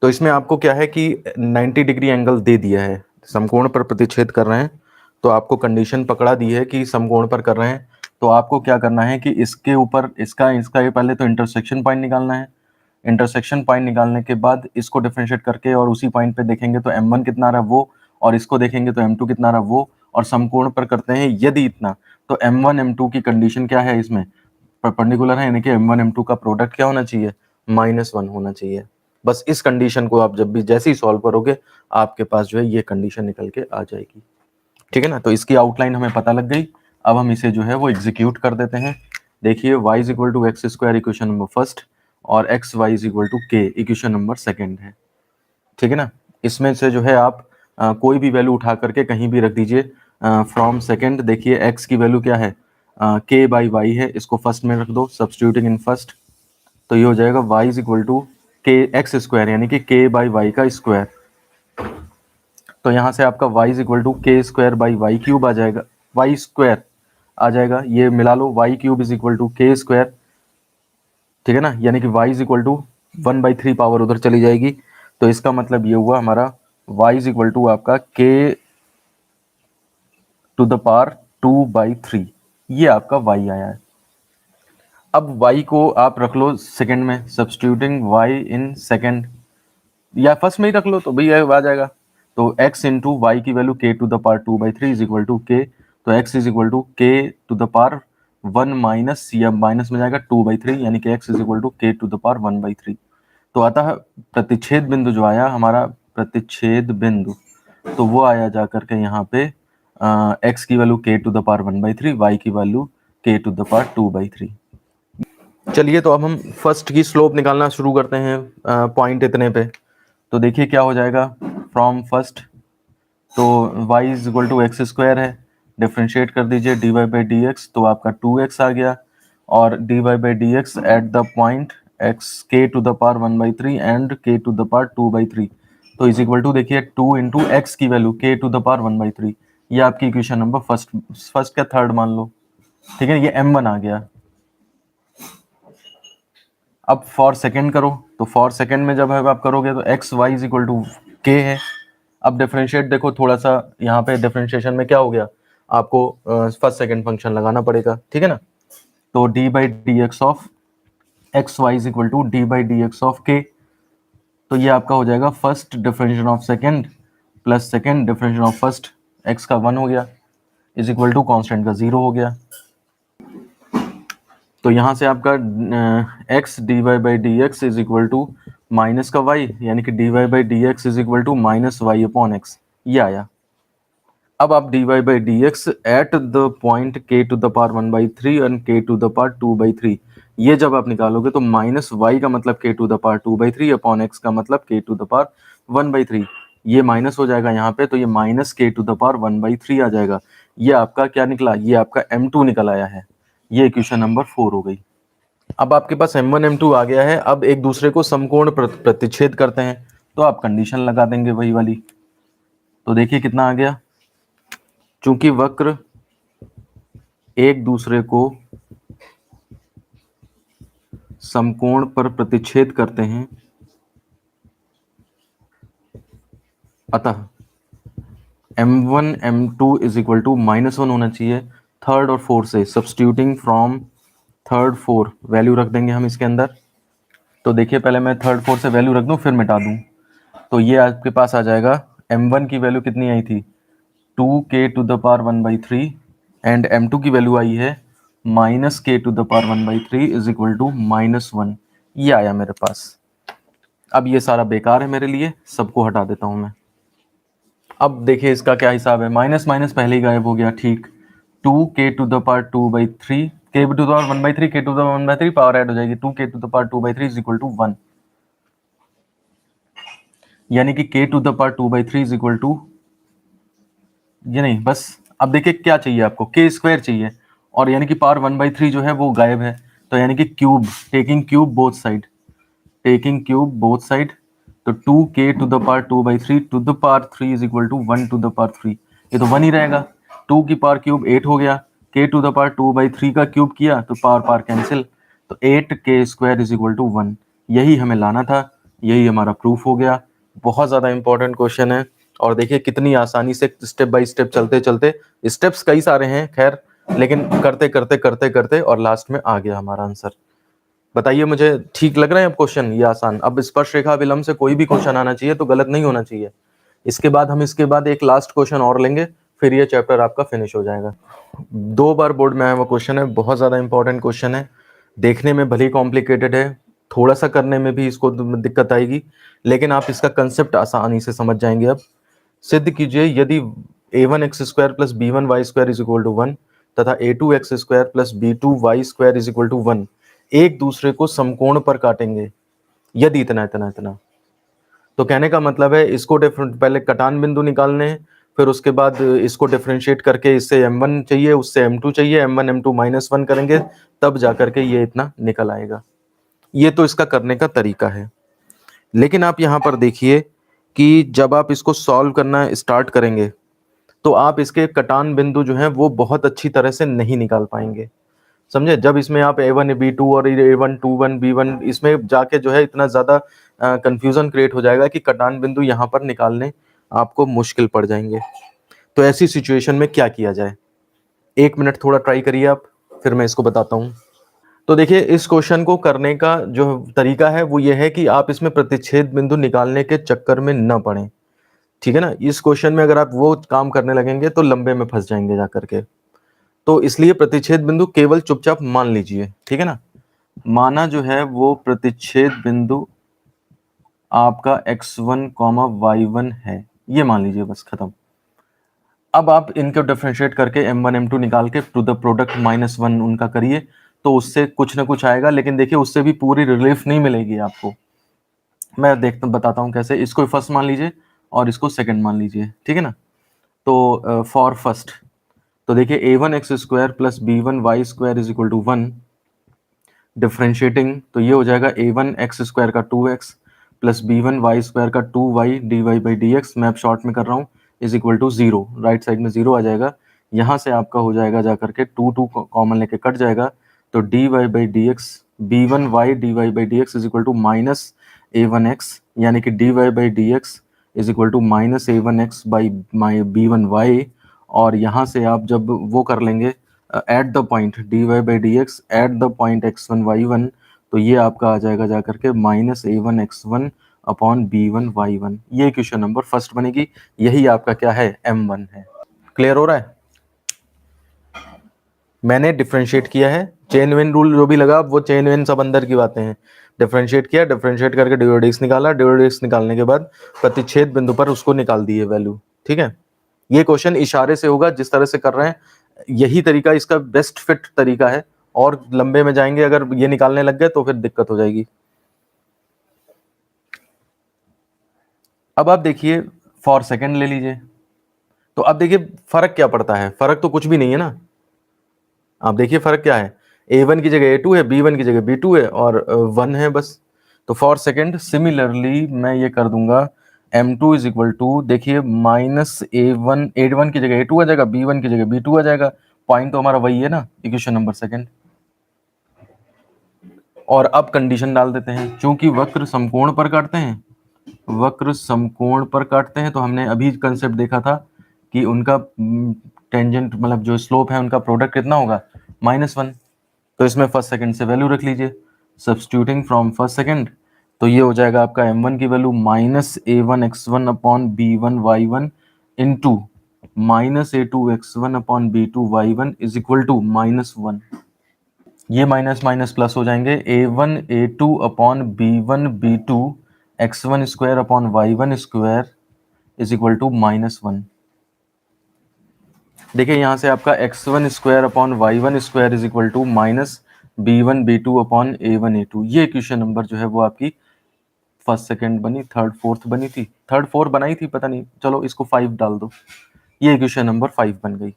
तो इसमें आपको क्या है कि 90 डिग्री एंगल दे दिया है, समकोण पर प्रतिच्छेद कर रहे हैं, तो आपको कंडीशन पकड़ा दी है कि समकोण पर कर रहे हैं। तो आपको क्या करना है कि इसके ऊपर इसका ये पहले तो इंटरसेक्शन पॉइंट निकालना है। इंटरसेक्शन पॉइंट निकालने के बाद इसको डिफरेंशिएट करके और उसी पॉइंट पे देखेंगे तो m1 कितना रहा वो, और इसको देखेंगे तो m2 कितना रहा वो, और समकोण पर करते हैं यदि इतना, तो m1 m2 की कंडीशन क्या है, इसमें परपेंडिकुलर है, यानी कि m1 m2 का प्रोडक्ट क्या होना चाहिए, -1 होना चाहिए। बस इस कंडीशन को आप जब भी जैसे ही सॉल्व करोगे आपके पास जो है ये कंडीशन निकल के आ जाएगी, ठीक है ना। तो इसकी आउटलाइन हमें पता लग गई, अब हम इसे जो है वो एग्जीक्यूट कर देते हैं। देखिए y is equal to x square equation number first, और x y is equal to k equation number second है, ठीक है ना। इसमें से जो है आप कोई भी वैल्यू उठा करके कहीं भी रख दीजिए फ्रॉम सेकेंड। देखिए x की वैल्यू क्या है, k बाई वाई है, इसको फर्स्ट में रख दो, सब्स्टिट्यूटिंग इन फर्स्ट, तो ये हो जाएगा y is equal to k x square, यानी कि k बाई वाई का स्क्वायर। तो यहाँ से आपका y is equal to k square by y cube आ जाएगा, वाई स्क्वायर आ जाएगा, ये मिला लो, y cube is equal to k square, ठीक है ना, यानी कि y is equal to 1/3 power उधर चली जाएगी। तो इसका मतलब ये हुआ हमारा y इज इक्वल टू आपका k टू द पावर 2/3, ये आपका y आया है। अब y को आप रख लो सेकंड में, सब्स्टिट्यूटिंग y इन सेकंड, या फर्स्ट में ही रख लो तो भैया आ जाएगा। तो x इंटू वाई की value k to the power 2/3 is equal to k, तो x is equal to k to the power 1 minus, या माइनस में जाएगा 2/3, यानी कि x is equal to k to the power 1/3। तो अतः प्रतिच्छेद बिंदु जो आया हमारा, प्रतिच्छेद बिंदु, तो वो आया जा करके यहाँ पे x की value k to the power 1/3, y की value k to the power 2/3। चलिए तो अब हम फर्स्ट की स्लोप निकालना शुरू करते हैं पॉइंट इतने पे। तो देखिए क्या हो जाएगा फ्रॉम फर्स्ट, तो y is equal to x square है, डिफ्रेंशिएट कर दीजिए dy बाई डी एक्स, तो आपका 2x आ गया, और dy by d x at the point x k to the power 1/3 and k to the power 2/3, तो is equal to देखिए 2 into x की value k to the power 1/3, ये आपकी equation number first का third मान लो, ठीक है, ये m1 आ गया। अब फॉर सेकेंड करो, तो फॉर सेकेंड में जब आप करोगे तो x y is equal to k है। अब डिफरेंशिएट देखो थोड़ा सा, यहाँ पे डिफरेंशिएशन में क्या हो गया, आपको फर्स्ट सेकेंड फंक्शन लगाना पड़ेगा, ठीक है ना। तो d by d x of x y is equal to d by d x of k, तो ये आपका हो जाएगा first differentiation of second plus second differentiation of first, x का 1 हो गया इज इक्वल टू कॉन्स्टेंट का 0 हो गया। तो यहाँ से आपका x d y by d x is equal to minus का y, यानी कि d y by d x is equal to minus y upon x, ये आया। अब आप d y by d x at the point k to the power 1/3 and k to the power 2/3, ये जब आप निकालोगे तो माइनस y का मतलब k to the power 2/3 upon x का मतलब k टू द पावर 1/3, ये माइनस हो जाएगा यहाँ पे, तो ये minus k to the power 1/3 आ जाएगा। ये आपका क्या निकला, ये आपका m2 निकल आया है, ये इक्वेशन नंबर 4 हो गई। अब आपके पास m1 m2 आ गया है, अब एक दूसरे को समकोण प्रतिच्छेद करते हैं, तो आप कंडीशन लगा देंगे वही वाली। तो देखिए कितना आ गया, चूंकि वक्र एक दूसरे को समकोण पर प्रतिच्छेद करते हैं, अतः m1 m2 is equal to -1 होना चाहिए थर्ड और फोर्थ से, substituting from third four value रख देंगे हम इसके अंदर। तो देखिए पहले मैं थर्ड फोर्थ से वैल्यू रख दूं फिर मिटा दूं, तो ये आपके पास आ जाएगा, m1 की वैल्यू कितनी आई थी 2k to the power 1/3 and m2 की वैल्यू आई है -k to the power 1/3 is equal to -1, ये आया मेरे पास। अब ये सारा बेकार है मेरे लिए, सबको हटा देता हूं मैं। अब देखिए इसका क्या हिसाब है, माइनस माइनस पहले ही गायब हो गया, ठीक, 2k to the power 2/3, k to the power 1/3, k to the power 1/3 power add हो जाएगी, 2k to the power 2/3 is equal to 1। यानी कि k to the power 2/3 is equal to, ये नहीं, बस अब देखिए क्या चाहिए आपको, k स्क्वायर चाहिए, और यानी कि पावर 1/3 जो है वो गायब है, तो यानी कि cube, taking cube both side, taking cube both side, तो 2k to the power 2/3 to the power 3 is equal to 1 to the power 3, ये तो 1 ही रहेगा। 2 की पावर क्यूब 8 हो गया, k टू द पावर 2/3 का क्यूब किया तो पावर पावर कैंसिल, तो 8k square is equal to 1, यही हमें लाना था, यही हमारा प्रूफ हो गया। बहुत ज़्यादा इंपॉर्टेंट क्वेश्चन है, और देखिए कितनी आसानी से स्टेप बाय स्टेप चलते चलते, स्टेप्स कई सारे हैं खैर, लेकिन करते करते करते करते और लास्ट में आ गया हमारा आंसर। बताइए मुझे, ठीक लग रहा है अब क्वेश्चन ये आसान? अब स्पर्श रेखा विलंब से कोई भी क्वेश्चन आना चाहिए तो गलत नहीं होना चाहिए। इसके बाद हम इसके बाद एक लास्ट क्वेश्चन और लेंगे, फिर ये चैप्टर आपका फिनिश हो जाएगा। 2 बार बोर्ड में आया हुआ क्वेश्चन है, बहुत ज़्यादा इंपॉर्टेंट क्वेश्चन है, देखने में भले ही कॉम्प्लिकेटेड है, थोड़ा सा करने में भी इसको दिक्कत आएगी, लेकिन आप इसका कंसेप्ट आसानी से समझ जाएंगे। अब सिद्ध कीजिए यदि a1x² plus b1y² is equal to 1 तथा a2x² plus b2y² is equal to 1 एक दूसरे को समकोण पर काटेंगे, यदि इतना इतना इतना। तो कहने का मतलब है इसको पहले कटान बिंदु निकालने हैं, फिर उसके बाद इसको डिफरेंशिएट करके इससे m1 चाहिए, उससे m2 चाहिए, m1 m2 -1 करेंगे, तब जाकर के ये इतना निकल आएगा। ये तो इसका करने का तरीका है। लेकिन आप यहाँ पर देखिए कि जब आप इसको सॉल्व करना स्टार्ट करेंगे तो आप इसके कटान बिंदु जो हैं वो बहुत अच्छी तरह से नहीं निकाल पाएंगे, समझे? जब इसमें आप a1 b2 और a1 2 1 b1 इसमें जाके जो है इतना ज़्यादा कंफ्यूजन क्रिएट हो जाएगा कि कटान बिंदु यहाँ पर निकालने आपको मुश्किल पड़ जाएंगे। तो ऐसी सिचुएशन में क्या किया जाए? 1 मिनट थोड़ा ट्राई करिए आप, फिर मैं इसको बताता हूँ। तो देखिए इस क्वेश्चन को करने का जो तरीका है वो ये है कि आप इसमें प्रतिच्छेद बिंदु निकालने के चक्कर में न पड़ें, ठीक है ना? इस क्वेश्चन में अगर आप वो काम करने लगेंगे तो लंबे में फंस जाएंगे जा करके। तो इसलिए प्रतिच्छेद बिंदु केवल चुपचाप मान लीजिए, ठीक है ना? माना जो है वो प्रतिच्छेद बिंदु आपका x1, y1 है, ये मान लीजिए, बस खत्म। अब आप इनको डिफरेंशिएट करके m1 m2 निकाल के टू द प्रोडक्ट -1 उनका करिए, तो उससे कुछ ना कुछ आएगा, लेकिन देखिए उससे भी पूरी रिलीफ नहीं मिलेगी आपको। मैं बताता हूँ कैसे। इसको फर्स्ट मान लीजिए और इसको सेकंड मान लीजिए, ठीक है ना? तो फॉर फर्स्ट, तो देखिए a1x² plus b1y² is equal to 1, differentiating तो ये हो जाएगा a1x² का 2x प्लस b1y² का 2y dy/dx, मैं अब शॉर्ट में कर रहा हूँ, is equal to 0, right side में 0 आ जाएगा। यहाँ से आपका हो जाएगा जा करके 2 कॉमन लेके कट जाएगा, तो dy/dx b1y dy/dx is equal to minus a1x, यानी कि dy/dx is equal to minus a1x by b1y, और यहाँ से आप जब वो कर लेंगे at the point dy/dx at the point x1 y1, तो ये आपका आ जाएगा जा करके minus a1 x1 upon b1 y1। ये क्वेश्चन नंबर फर्स्ट बनेगी, यही आपका क्या है, m1 है। क्लियर हो रहा है? मैंने डिफरेंशिएट किया है, चेन वेन रूल जो भी लगा वो चेन वेन सब अंदर की बातें हैं। डिफरेंशिएट किया, डिफरेंशिएट करके dy/dx निकाला, dy/dx निकालने के बाद प्रतिच्छेद बिंदु पर उसको निकाल दिए वैल्यू, ठीक है? ये क्वेश्चन इशारे से होगा, जिस तरह से कर रहे हैं यही तरीका इसका बेस्ट फिट तरीका है, और लंबे में जाएंगे अगर ये निकालने लग गए तो फिर दिक्कत हो जाएगी। अब आप देखिए फॉर सेकंड ले लीजिए, तो अब देखिए फर्क क्या पड़ता है, फर्क तो कुछ भी नहीं है ना। आप देखिए फर्क क्या है, a1 की जगह a2 है, b1 की जगह b2 है, और 1 है बस। तो फॉर सेकंड सिमिलरली मैं ये कर दूंगा m2 इज इक्वल टू, देखिए माइनस a1 की जगह a2 आ जाएगा, b1 की जगह b2 आ जाएगा, पॉइंट तो हमारा वही है ना, इक्वेशन नंबर सेकंड। और अब कंडीशन डाल देते हैं, क्योंकि वक्र समकोण पर काटते हैं, वक्र समकोण पर काटते हैं, तो हमने अभी कंसेप्ट देखा था कि उनका टेंजेंट मतलब जो स्लोप है उनका प्रोडक्ट कितना होगा, -1। तो इसमें फर्स्ट सेकंड से वैल्यू रख लीजिए, सब्स्टिट्यूटिंग फ्रॉम फर्स्ट सेकंड, तो ये हो जाएगा आपका m1 की वैल्यू minus a1 x1 upon b1 y1 into minus a2 x1 upon b2 y1 is equal to -1। ये माइनस माइनस प्लस हो जाएंगे, a1 a2 upon b1 b2 x1 square upon y1 square is equal to -1। देखिए यहाँ से आपका x1 square upon y1 square is equal to minus b1 b2 upon a1 a2। ये question number जो है वो आपकी फर्स्ट सेकंड बनी, थर्ड फोर्थ बनी थी, थर्ड 4 बनाई थी, पता नहीं, चलो इसको 5 डाल दो, ये इक्वेशन नंबर 5 बन गई।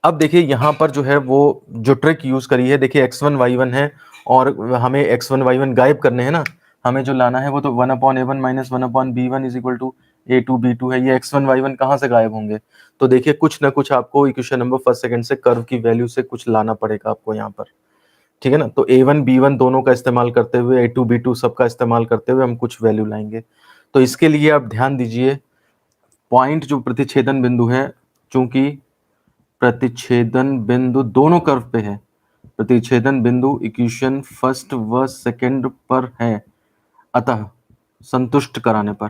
अब देखिए यहाँ पर जो है वो जो ट्रिक यूज करी है, देखिए x1 y1 है और हमें x1 y1 गायब करने हैं ना, हमें जो लाना है वो तो 1/a1 minus 1/b1 is equal to a2 b2 है। ये x1 y1 कहाँ से गायब होंगे? तो देखिए कुछ ना कुछ आपको इक्वेशन नंबर फर्स्ट सेकंड से कर्व की वैल्यू से कुछ लाना पड़ेगा आपको यहाँ पर, ठीक है ना। तो a1 b1 दोनों का इस्तेमाल करते हुए, a2 b2 सबका इस्तेमाल करते हुए हम कुछ वैल्यू लाएंगे। तो इसके लिए आप ध्यान दीजिए, पॉइंट जो प्रतिच्छेदन बिंदु है, चूंकि प्रतिच्छेदन बिंदु दोनों कर्व पे है, प्रतिच्छेदन बिंदु इक्वेशन फर्स्ट व सेकंड पर है, अतः संतुष्ट कराने पर,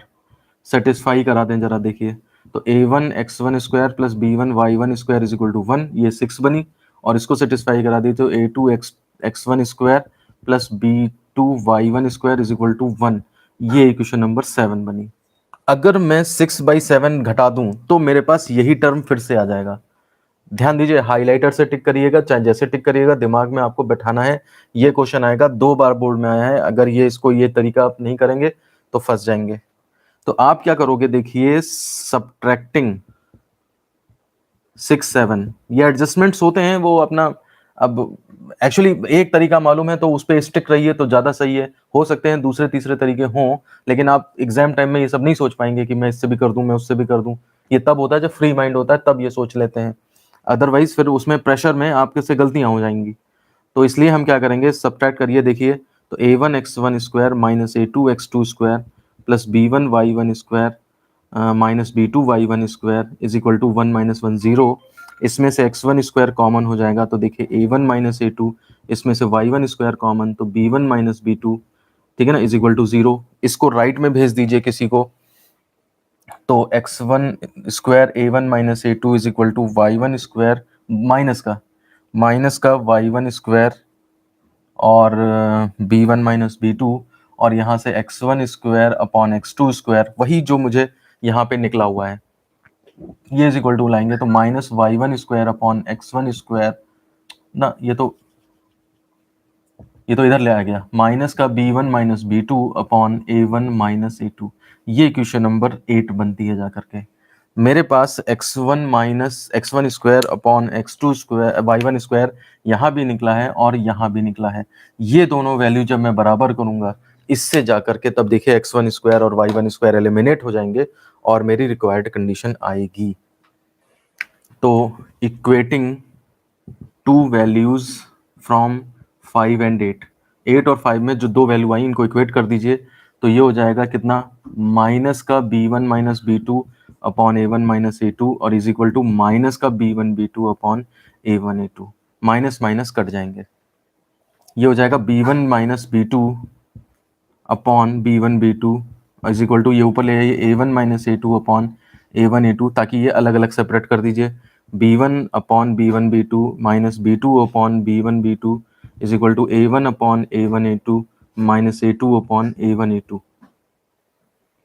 सेटिस्फाई करा दें जरा, देखिए तो a1 x1 square plus b1 y1 square is equal to 1, ये 6 बनी, और इसको सेटिस्फाई करा दी तो a2 x1 square plus b2 y1 square is equal to 1, ये इक्वेशन नंबर 7 बनी। अगर मैं 6/7 घटा दूं तो मेरे पास यही टर्म फिर से आ जाएगा। ध्यान दीजिए, हाइलाइटर से टिक करिएगा, चाहे जैसे टिक करिएगा, दिमाग में आपको बैठाना है। ये क्वेश्चन आएगा, 2 बार बोर्ड में आया है, अगर ये इसको ये तरीका आप नहीं करेंगे तो फंस जाएंगे। तो आप क्या करोगे, देखिए सब्ट्रैक्टिंग 6 7, ये एडजस्टमेंट्स होते हैं वो अपना, अब एक्चुअली एक तरीका मालूम है तो उस पर स्टिक रहिए तो ज्यादा सही है। हो सकते हैं दूसरे तीसरे तरीके हों, लेकिन आप एग्जाम टाइम में ये सब नहीं सोच पाएंगे कि मैं इससे भी कर दूं, मैं उससे भी कर दूं। ये तब होता है जब फ्री माइंड होता है, तब ये सोच लेते हैं, अदरवाइज फिर उसमें प्रेशर में आपके से गलतियां हो जाएंगी। तो इसलिए हम क्या करेंगे, सब्ट्रैक्ट करिए, देखिए तो a1 x1 square minus a2 x2 square plus b1 y1 square minus b2 y1 square is equal to 1 minus 1 0। इसमें से x1 स्क्वायर कॉमन हो जाएगा तो देखिए a1 माइनस a2, इसमें से y1 स्क्वायर कॉमन तो b1 माइनस b2, ठीक है ना, इज इक्वल टू 0। इसको राइट में भेज दीजिए किसी को, तो x1 square a1 minus a2 is equal to y1 square minus का y1 स्क्वायर और b1 माइनस b2, और यहाँ से x1 square upon x2 square, वही जो मुझे यहाँ पे निकला हुआ है, ये इज इक्वल टू लाएंगे तो minus y1 square upon x1 square ना, ये तो इधर ले आ गया, माइनस का b1 minus b2 upon a1 minus a2, ये इक्वेशन नंबर 8 बनती है जाकर के। मेरे पास x1 minus x1 square upon x2 square y1 square यहाँ भी निकला है और यहाँ भी निकला है। ये दोनों वैल्यू जब मैं बराबर करूंगा इससे जाकर के, तब देखिए x1 स्क्वायर और y1 स्क्वायर एलिमिनेट हो जाएंगे और मेरी रिक्वायर्ड कंडीशन आएगी। तो equating to values from 5 and 8, 8 और 5 में जो दो वैल्यू आई इनको इक्वेट कर दीजिए, तो ये हो जाएगा कितना, माइनस का b1 minus b2 upon a1 minus a2 और इज इक्वल टू माइनस का b1 b2 upon a1 a2, minus minus cut जाएंगे, ये हो जाएगा b1 minus b2 upon b1 b2 is equal to, ये ऊपर ले आइए a1 minus a2 upon a1 a2, ताकि ये अलग अलग सेपरेट कर दीजिए, b1 upon b1 b2 minus b2 upon b1 b2 is equal to a1 upon a1 a2 minus a2 upon a1 a2।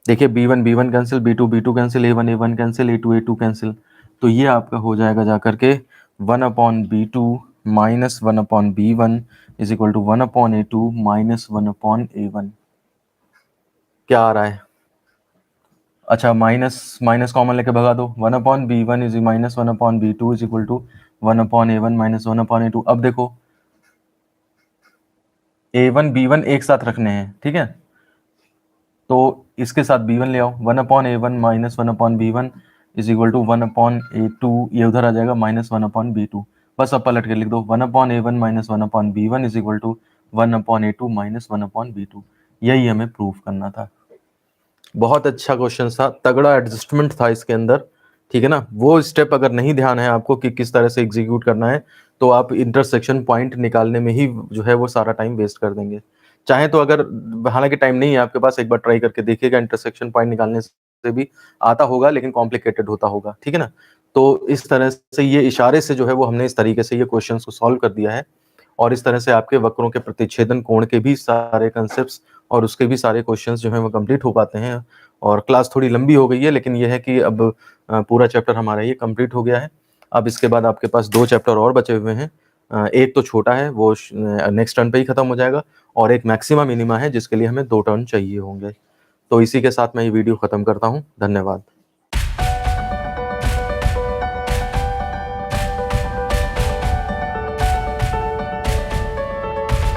देखिए b1 b1 cancel, b2 b2 cancel, a1 a1 cancel, a2 a2 cancel, तो ये आपका हो जाएगा जाकर के 1 upon b2 minus 1 upon b1 is equal to 1 upon a2 minus 1 upon a1। क्या आ रहा है, अच्छा माइनस माइनस कॉमन लेके भगा दो, 1 upon b1 is minus 1 upon b2 is equal to 1 upon a1 minus 1 upon a2। अब देखो a1 b1 एक साथ रखने हैं, ठीक है, तो इसके साथ b1 ले आओ, 1 upon a1 minus 1 upon b1 is equal to 1 upon a2, ये उधर आ जाएगा माइनस 1 अपॉन b2, बस अब पलट के लिख दो 1 upon a1 minus 1 upon b1 is equal to 1 upon a2 minus 1 upon b2। यही हमें प्रूव करना था। बहुत अच्छा क्वेश्चन था, तगड़ा एडजस्टमेंट था इसके अंदर, ठीक है ना। वो स्टेप अगर नहीं ध्यान है आपको कि किस तरह से एग्जीक्यूट करना है, तो आप इंटरसेक्शन पॉइंट निकालने में ही जो है वो सारा टाइम वेस्ट कर देंगे। चाहे तो अगर, हालांकि टाइम नहीं है आपके पास, एक बार ट्राई करके देखिएगा, इंटरसेक्शन पॉइंट निकालने से भी आता होगा लेकिन कॉम्प्लिकेटेड होता होगा, ठीक है ना। तो इस तरह से ये इशारे से जो है वो हमने इस तरीके से ये क्वेश्चन को सॉल्व कर दिया है, और इस तरह से आपके वक्रों के प्रतिच्छेदन कोण के भी सारे कंसेप्ट और उसके भी सारे क्वेश्चंस जो हैं वो कंप्लीट हो पाते हैं। और क्लास थोड़ी लंबी हो गई है, लेकिन यह है कि अब पूरा चैप्टर हमारा ये कंप्लीट हो गया है। अब इसके बाद आपके पास 2 चैप्टर और बचे हुए हैं, एक तो छोटा है वो नेक्स्ट टर्न पे ही खत्म हो जाएगा, और एक मैक्सिमा मिनिमा है जिसके लिए हमें 2 टर्न चाहिए होंगे। तो इसी के साथ मैं ये वीडियो खत्म करता हूँ। धन्यवाद।